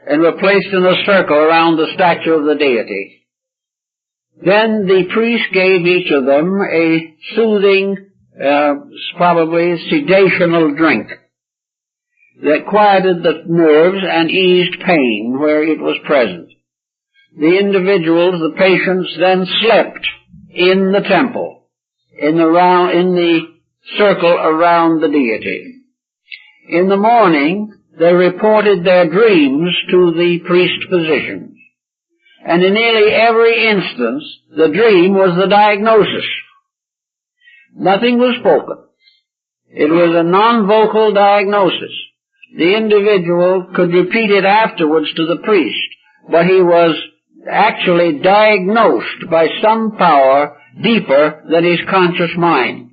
A: and were placed in a circle around the statue of the deity. Then the priest gave each of them a soothing, probably sedational drink that quieted the nerves and eased pain where it was present. The individuals, the patients, then slept in the temple, in the circle around the deity. In the morning, they reported their dreams to the priest-physicians, and in nearly every instance, the dream was the diagnosis. Nothing was spoken. It was a non-vocal diagnosis. The individual could repeat it afterwards to the priest, but he was actually diagnosed by some power deeper than his conscious mind.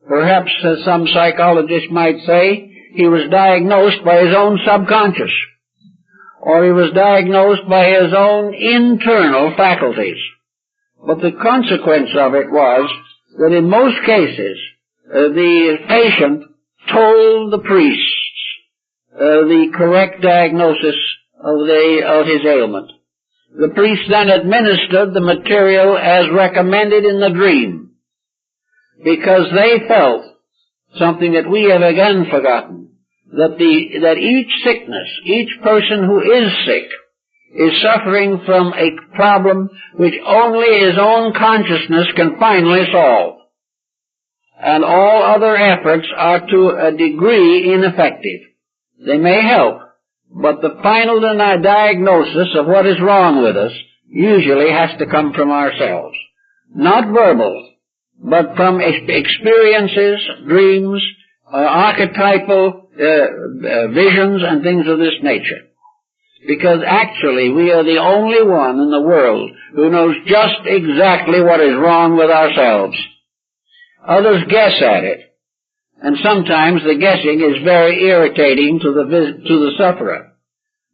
A: Perhaps, as some psychologists might say, he was diagnosed by his own subconscious, or he was diagnosed by his own internal faculties. But the consequence of it was that in most cases, the patient told the priest the correct diagnosis of his ailment. The priest then administered the material as recommended in the dream, because they felt something that we have again forgotten, that each sickness, each person who is sick, is suffering from a problem which only his own consciousness can finally solve. And all other efforts are to a degree ineffective. They may help, but the final diagnosis of what is wrong with us usually has to come from ourselves. Not verbal, but from experiences, dreams, archetypal visions and things of this nature. Because actually we are the only one in the world who knows just exactly what is wrong with ourselves. Others guess at it, and sometimes the guessing is very irritating to the sufferer.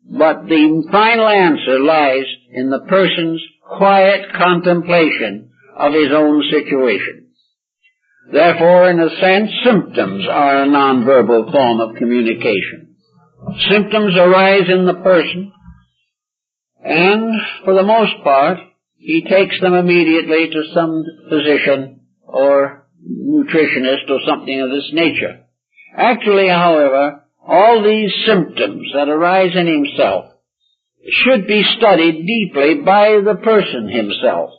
A: But the final answer lies in the person's quiet contemplation of his own situation. Therefore, in a sense, symptoms are a nonverbal form of communication. Symptoms arise in the person, and for the most part, he takes them immediately to some physician or nutritionist or something of this nature. Actually, however, all these symptoms that arise in himself should be studied deeply by the person himself.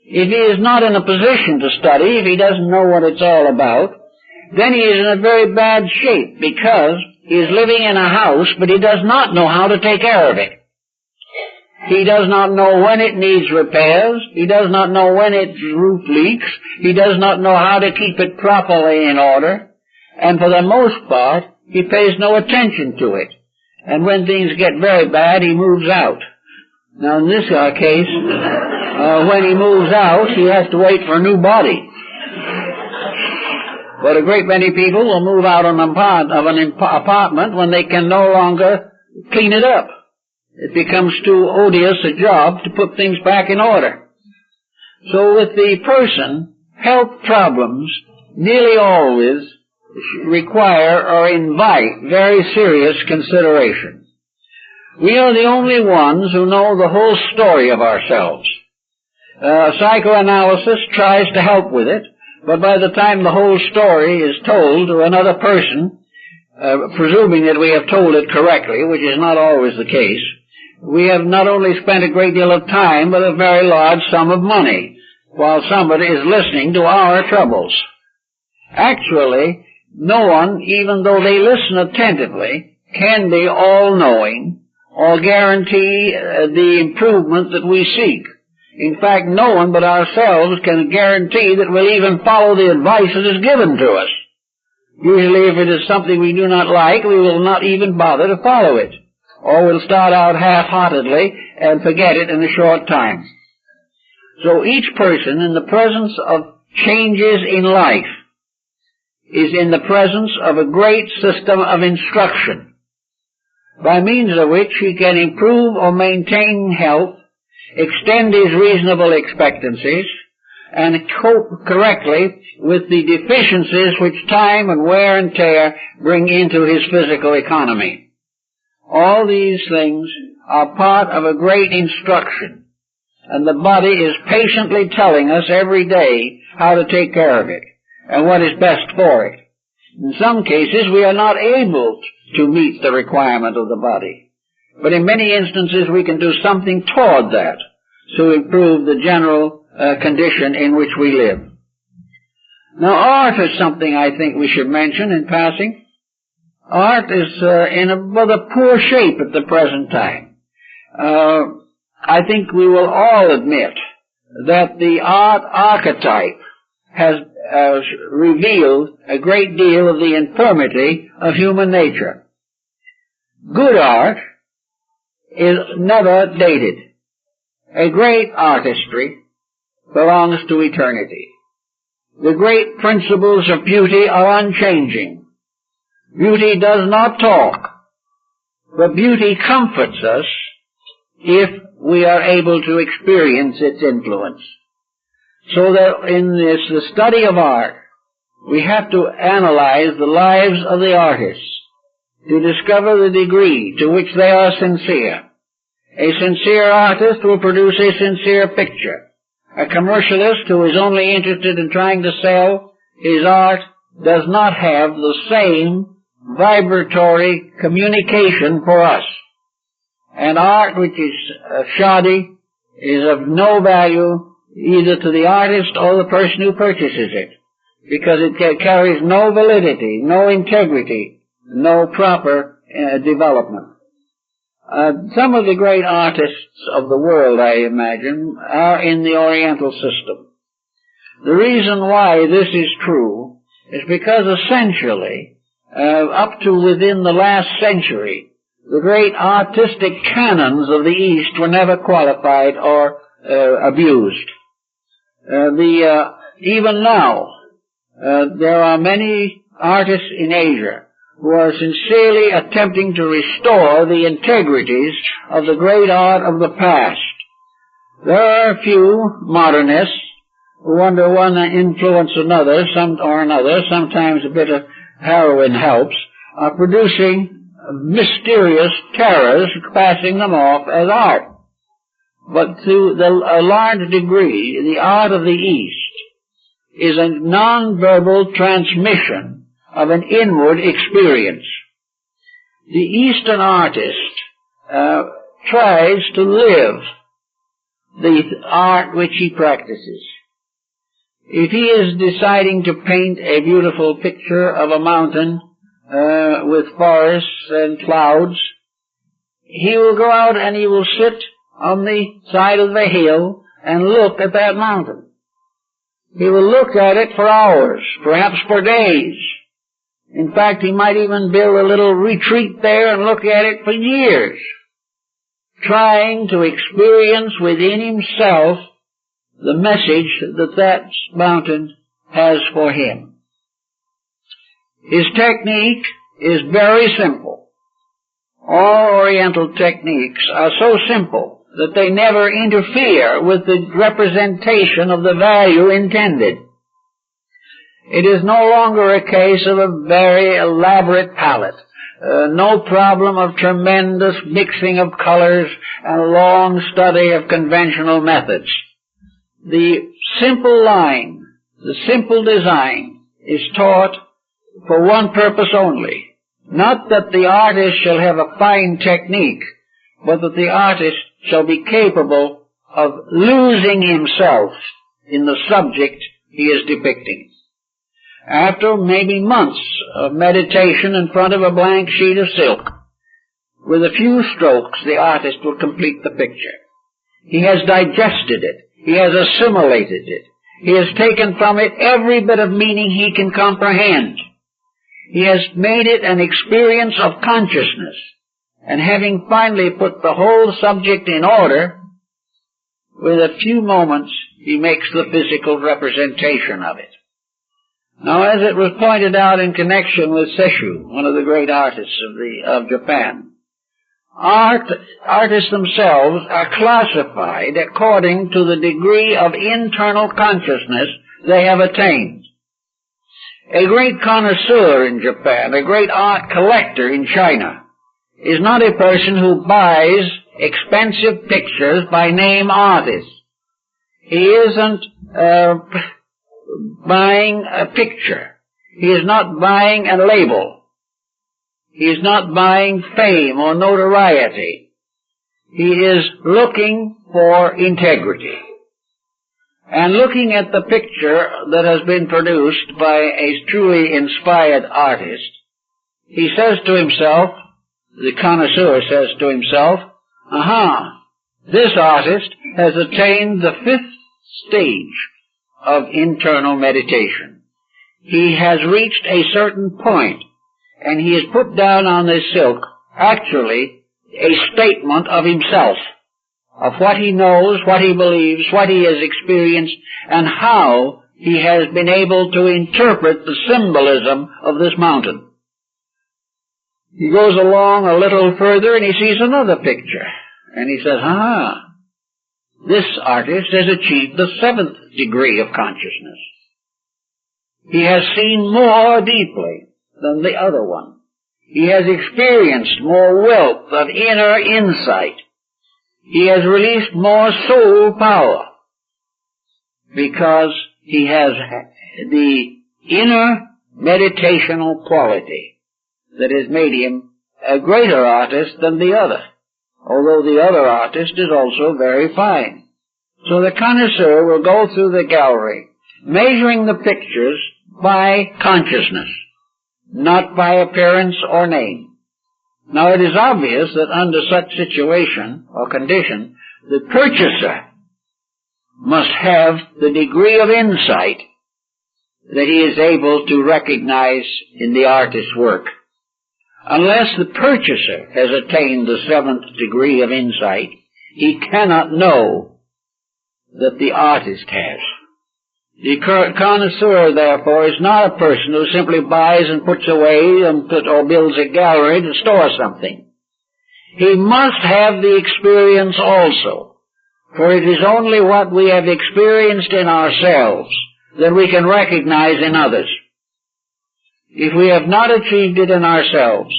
A: If he is not in a position to study, if he doesn't know what it's all about, then he is in a very bad shape, because he is living in a house, but he does not know how to take care of it. He does not know when it needs repairs. He does not know when its roof leaks. He does not know how to keep it properly in order. And for the most part, he pays no attention to it. And when things get very bad, he moves out. Now, in this case, when he moves out, he has to wait for a new body. But a great many people will move out of an apartment when they can no longer clean it up. It becomes too odious a job to put things back in order. So with the person, health problems nearly always require or invite very serious consideration. We are the only ones who know the whole story of ourselves. Psychoanalysis tries to help with it, but by the time the whole story is told to another person, presuming that we have told it correctly, which is not always the case, we have not only spent a great deal of time, but a very large sum of money, while somebody is listening to our troubles. Actually, no one, even though they listen attentively, can be all-knowing or guarantee the improvement that we seek. In fact, no one but ourselves can guarantee that we'll even follow the advice that is given to us. Usually, if it is something we do not like, we will not even bother to follow it, or we'll start out half-heartedly and forget it in a short time. So each person, in the presence of changes in life, is in the presence of a great system of instruction, by means of which he can improve or maintain health, extend his reasonable expectancies, and cope correctly with the deficiencies which time and wear and tear bring into his physical economy. All these things are part of a great instruction, and the body is patiently telling us every day how to take care of it and what is best for it. In some cases, we are not able to meet the requirement of the body, but in many instances we can do something toward that to improve the general condition in which we live. Now, art is something I think we should mention in passing. Art is in a rather poor shape at the present time. I think we will all admit that the art archetype has revealed a great deal of the infirmity of human nature. Good art is never dated. A great artistry belongs to eternity. The great principles of beauty are unchanging. Beauty does not talk, but beauty comforts us if we are able to experience its influence. So that in the study of art, we have to analyze the lives of the artists to discover the degree to which they are sincere. A sincere artist will produce a sincere picture. A commercialist who is only interested in trying to sell his art does not have the same vibratory communication for us. And art which is shoddy is of no value either to the artist or the person who purchases it, because it carries no validity, no integrity, no proper development. Some of the great artists of the world, I imagine, are in the Oriental system. The reason why this is true is because essentially, up to within the last century, the great artistic canons of the East were never qualified or abused. Even now, there are many artists in Asia who are sincerely attempting to restore the integrities of the great art of the past. There are a few modernists who, under one influence or another, sometimes a bit of heroin helps, are producing mysterious terrors, passing them off as art. But to a large degree, the art of the East is a non-verbal transmission of an inward experience. The Eastern artist tries to live the art which he practices. If he is deciding to paint a beautiful picture of a mountain with forests and clouds, he will go out and he will sit on the side of the hill and look at that mountain. He will look at it for hours, perhaps for days. In fact, he might even build a little retreat there and look at it for years, trying to experience within himself the message that that mountain has for him. His technique is very simple. All Oriental techniques are so simple that they never interfere with the representation of the value intended. It is no longer a case of a very elaborate palette, no problem of tremendous mixing of colors and long study of conventional methods. The simple line, the simple design is taught for one purpose only. Not that the artist shall have a fine technique, but that the artist shall be capable of losing himself in the subject he is depicting. After maybe months of meditation in front of a blank sheet of silk, with a few strokes the artist will complete the picture. He has digested it. He has assimilated it. He has taken from it every bit of meaning he can comprehend. He has made it an experience of consciousness, and having finally put the whole subject in order, with a few moments he makes the physical representation of it. Now, as it was pointed out in connection with Sesshu, one of the great artists of Japan, artists themselves are classified according to the degree of internal consciousness they have attained. A great connoisseur in Japan, a great art collector in China, is not a person who buys expensive pictures by name artists. He isn't buying a picture. He is not buying a label. He is not buying fame or notoriety. He is looking for integrity. And looking at the picture that has been produced by a truly inspired artist, he says to himself, the connoisseur says to himself, this artist has attained the 5th stage of internal meditation. He has reached a certain point, and he has put down on this silk, actually, a statement of himself, of what he knows, what he believes, what he has experienced, and how he has been able to interpret the symbolism of this mountain. He goes along a little further and he sees another picture, and he says, this artist has achieved the 7th degree of consciousness.
B: He has seen more deeply than the other one. He has experienced more wealth of inner insight. He has released more soul power because he has the inner meditational quality that has made him a greater artist than the other, although the other artist is also very fine. So the connoisseur will go through the gallery, measuring the pictures by consciousness, not by appearance or name. Now it is obvious that under such situation or condition, the purchaser must have the degree of insight that he is able to recognize in the artist's work. Unless the purchaser has attained the 7th degree of insight, he cannot know that the artist has. The connoisseur, therefore, is not a person who simply buys and puts away or builds a gallery to store something. He must have the experience also, for it is only what we have experienced in ourselves that we can recognize in others. If we have not achieved it in ourselves,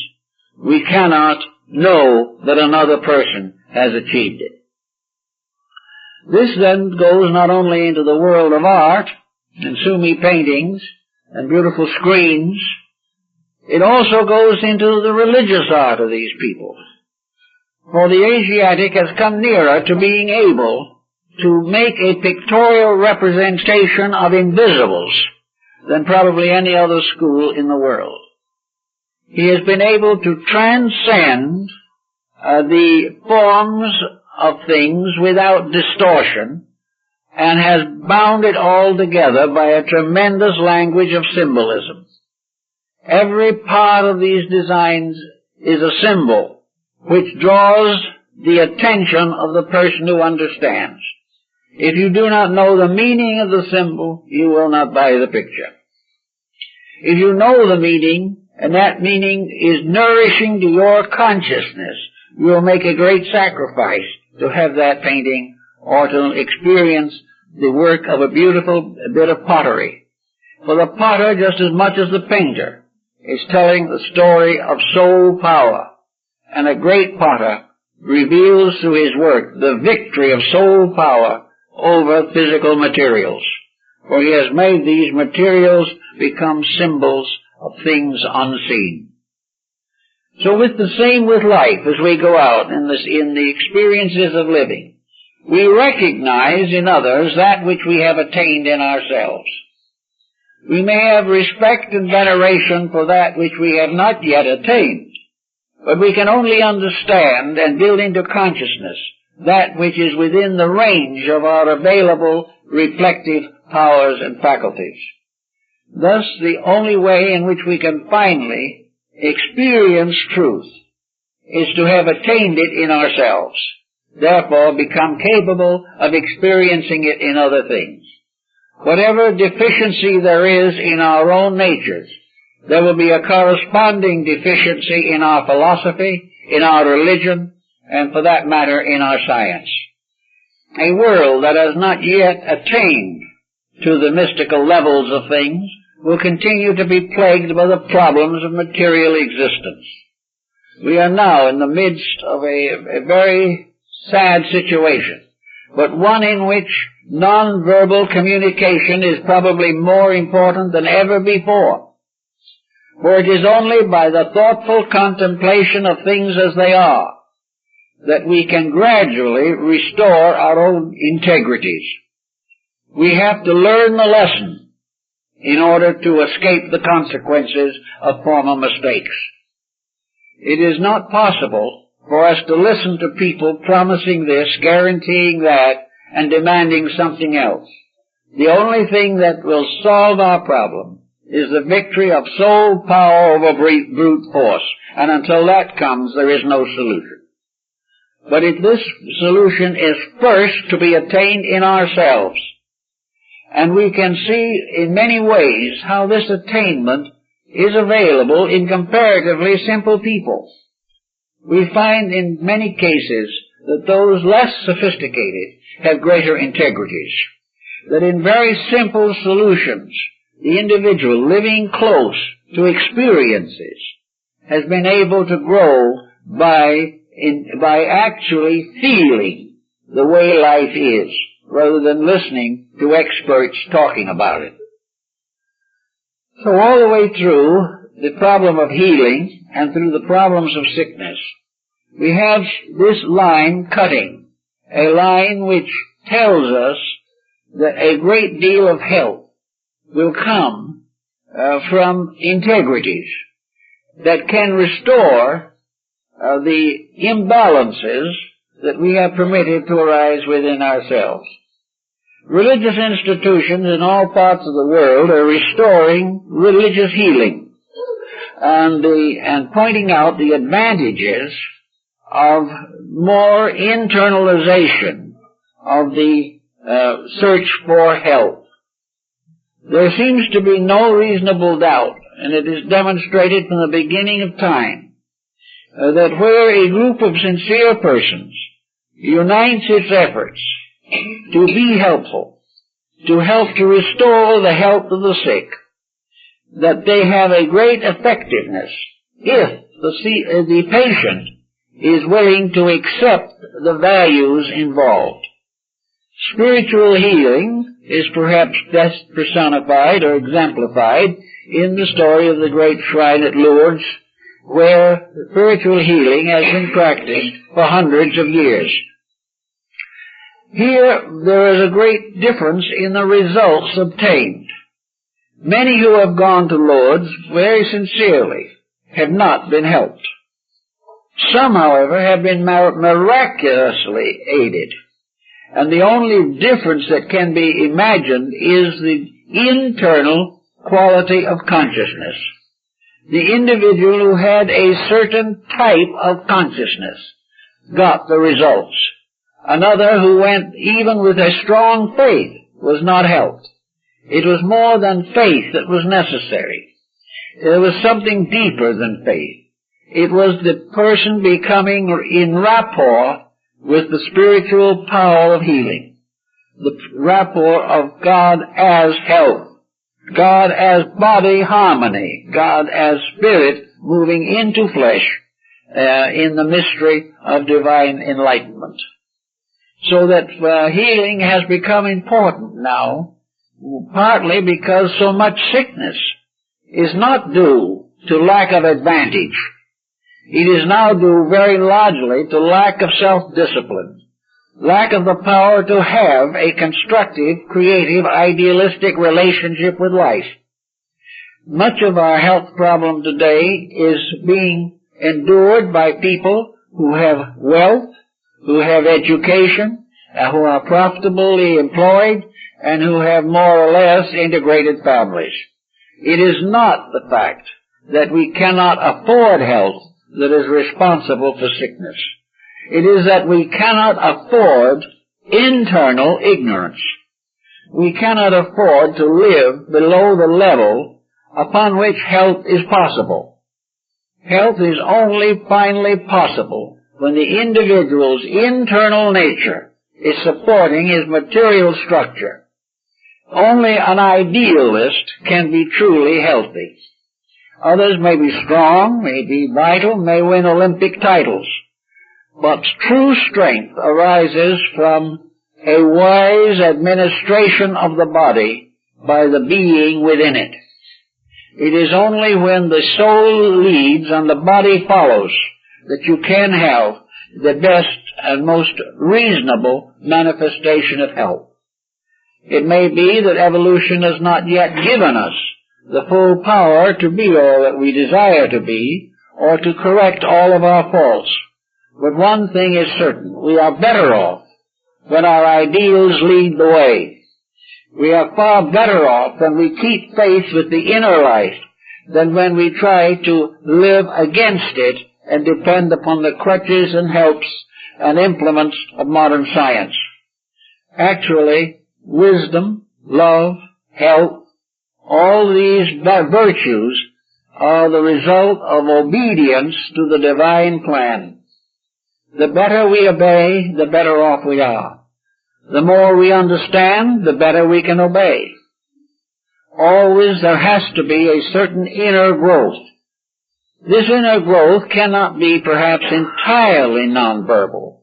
B: we cannot know that another person has achieved it. This then goes not only into the world of art and Sumi paintings and beautiful screens, it also goes into the religious art of these people. For the Asiatic has come nearer to being able to make a pictorial representation of invisibles than probably any other school in the world. He has been able to transcend the forms of things without distortion, and has bound it all together by a tremendous language of symbolism. Every part of these designs is a symbol which draws the attention of the person who understands. If you do not know the meaning of the symbol, you will not buy the picture. If you know the meaning, and that meaning is nourishing to your consciousness, you will make a great sacrifice to have that painting or to experience the work of a beautiful bit of pottery. For the potter, just as much as the painter, is telling the story of soul power, and a great potter reveals through his work the victory of soul power over physical materials. For he has made these materials become symbols of things unseen. So with the same with life as we go out in the experiences of living, we recognize in others that which we have attained in ourselves. We may have respect and veneration for that which we have not yet attained, but we can only understand and build into consciousness that which is within the range of our available reflective powers and faculties. Thus, the only way in which we can finally experience truth is to have attained it in ourselves, therefore become capable of experiencing it in other things. Whatever deficiency there is in our own natures, there will be a corresponding deficiency in our philosophy, in our religion, and for that matter in our science. A world that has not yet attained to the mystical levels of things will continue to be plagued by the problems of material existence. We are now in the midst of a very sad situation, but one in which non-verbal communication is probably more important than ever before. For it is only by the thoughtful contemplation of things as they are that we can gradually restore our own integrities. We have to learn the lesson in order to escape the consequences of former mistakes. It is not possible for us to listen to people promising this, guaranteeing that, and demanding something else. The only thing that will solve our problem is the victory of soul power over brute force, and until that comes, there is no solution. But if this solution is first to be attained in ourselves, and we can see in many ways how this attainment is available in comparatively simple people. We find in many cases that those less sophisticated have greater integrities, that in very simple solutions the individual living close to experiences has been able to grow by actually feeling the way life is, rather than listening to experts talking about it. So all the way through the problem of healing and through the problems of sickness, we have this line cutting, a line which tells us that a great deal of health will come from integrities that can restore the imbalances that we have permitted to arise within ourselves. Religious institutions in all parts of the world are restoring religious healing and pointing out the advantages of more internalization of the search for health. There seems to be no reasonable doubt, and it is demonstrated from the beginning of time, that where a group of sincere persons unites its efforts to be helpful, to help to restore the health of the sick, that they have a great effectiveness if the patient is willing to accept the values involved. Spiritual healing is perhaps best personified or exemplified in the story of the great shrine at Lourdes, where spiritual healing has been practiced for hundreds of years. Here there is a great difference in the results obtained. Many who have gone to Lourdes very sincerely have not been helped. Some, however, have been miraculously aided. And the only difference that can be imagined is the internal quality of consciousness. The individual who had a certain type of consciousness got the results. Another who went even with a strong faith was not helped. It was more than faith that was necessary. There was something deeper than faith. It was the person becoming in rapport with the spiritual power of healing, the rapport of God as health, God as body harmony, God as spirit moving into flesh in the mystery of divine enlightenment. So that healing has become important now, partly because so much sickness is not due to lack of advantage. It is now due very largely to lack of self-discipline, lack of the power to have a constructive, creative, idealistic relationship with life. Much of our health problem today is being endured by people who have wealth, who have education, who are profitably employed, and who have more or less integrated families. It is not the fact that we cannot afford health that is responsible for sickness. It is that we cannot afford internal ignorance. We cannot afford to live below the level upon which health is possible. Health is only finally possible when the individual's internal nature is supporting his material structure. Only an idealist can be truly healthy. Others may be strong, may be vital, may win Olympic titles. But true strength arises from a wise administration of the body by the being within it. It is only when the soul leads and the body follows that you can have the best and most reasonable manifestation of health. It may be that evolution has not yet given us the full power to be all that we desire to be, or to correct all of our faults. But one thing is certain, we are better off when our ideals lead the way. We are far better off when we keep faith with the inner life than when we try to live against it and depend upon the crutches and helps and implements of modern science. Actually, wisdom, love, health, all these virtues are the result of obedience to the divine plan. The better we obey, the better off we are. The more we understand, the better we can obey. always there has to be a certain inner growth. This inner growth cannot be perhaps entirely nonverbal,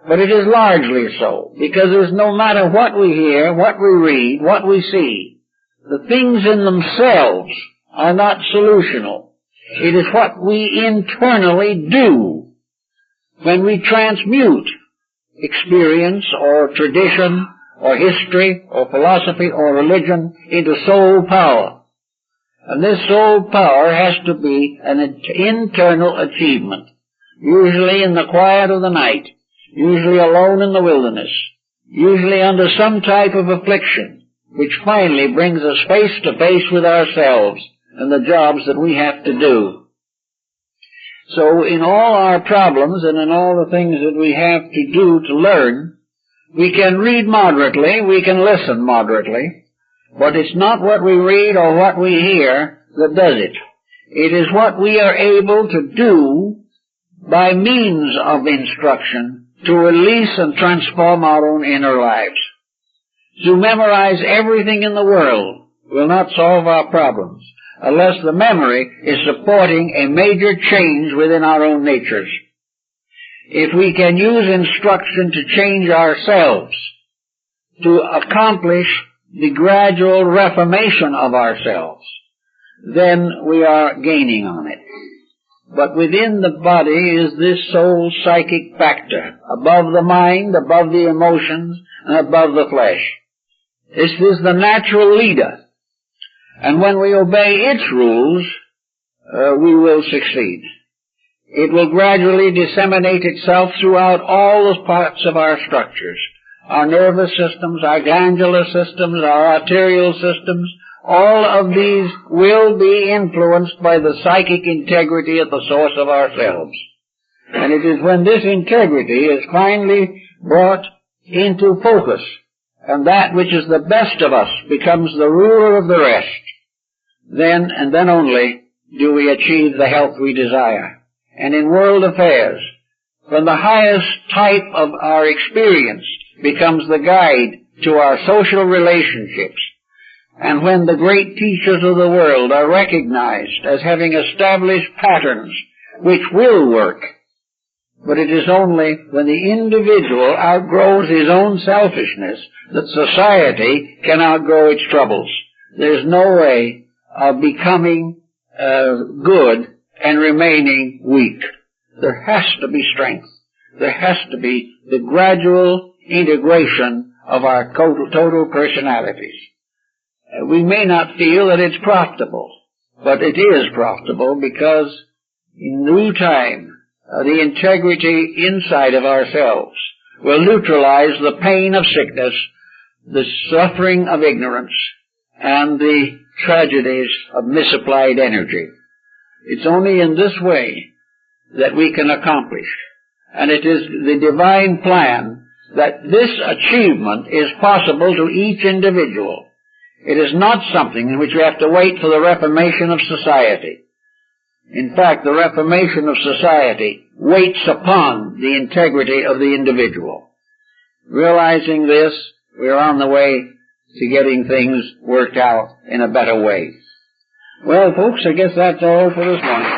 B: but it is largely so, because there's no matter what we hear, what we read, what we see, the things in themselves are not solutional. It is what we internally do when we transmute experience or tradition or history or philosophy or religion into soul power. And this soul power has to be an internal achievement, usually in the quiet of the night, usually alone in the wilderness, usually under some type of affliction, which finally brings us face to face with ourselves and the jobs that we have to do. So in all our problems and in all the things that we have to do to learn, we can read moderately, we can listen moderately, but it's not what we read or what we hear that does it. It is what we are able to do by means of instruction to release and transform our own inner lives. To memorize everything in the world will not solve our problems unless the memory is supporting a major change within our own natures. If we can use instruction to change ourselves, to accomplish the gradual reformation of ourselves, then we are gaining on it. But within the body is this soul psychic factor, above the mind, above the emotions, and above the flesh. This is the natural leader. And when we obey its rules, we will succeed. It will gradually disseminate itself throughout all the parts of our structures. Our nervous systems, our glandular systems, our arterial systems, all of these will be influenced by the psychic integrity at the source of ourselves. And it is when this integrity is finally brought into focus, and that which is the best of us becomes the ruler of the rest, then and then only do we achieve the health we desire. And in world affairs, when the highest type of our experience becomes the guide to our social relationships, and when the great teachers of the world are recognized as having established patterns which will work, but it is only when the individual outgrows his own selfishness that society can outgrow its troubles. There's no way of becoming good and remaining weak. There has to be strength. There has to be the gradual integration of our total personalities. We may not feel that it's profitable, but it is profitable because in due time the integrity inside of ourselves will neutralize the pain of sickness, the suffering of ignorance, and the tragedies of misapplied energy. It's only in this way that we can accomplish. And it is the divine plan that this achievement is possible to each individual. It is not something in which we have to wait for the reformation of society. In fact, the reformation of society waits upon the integrity of the individual. Realizing this, we are on the way to getting things worked out in a better way. Well, folks, I guess that's all for this morning.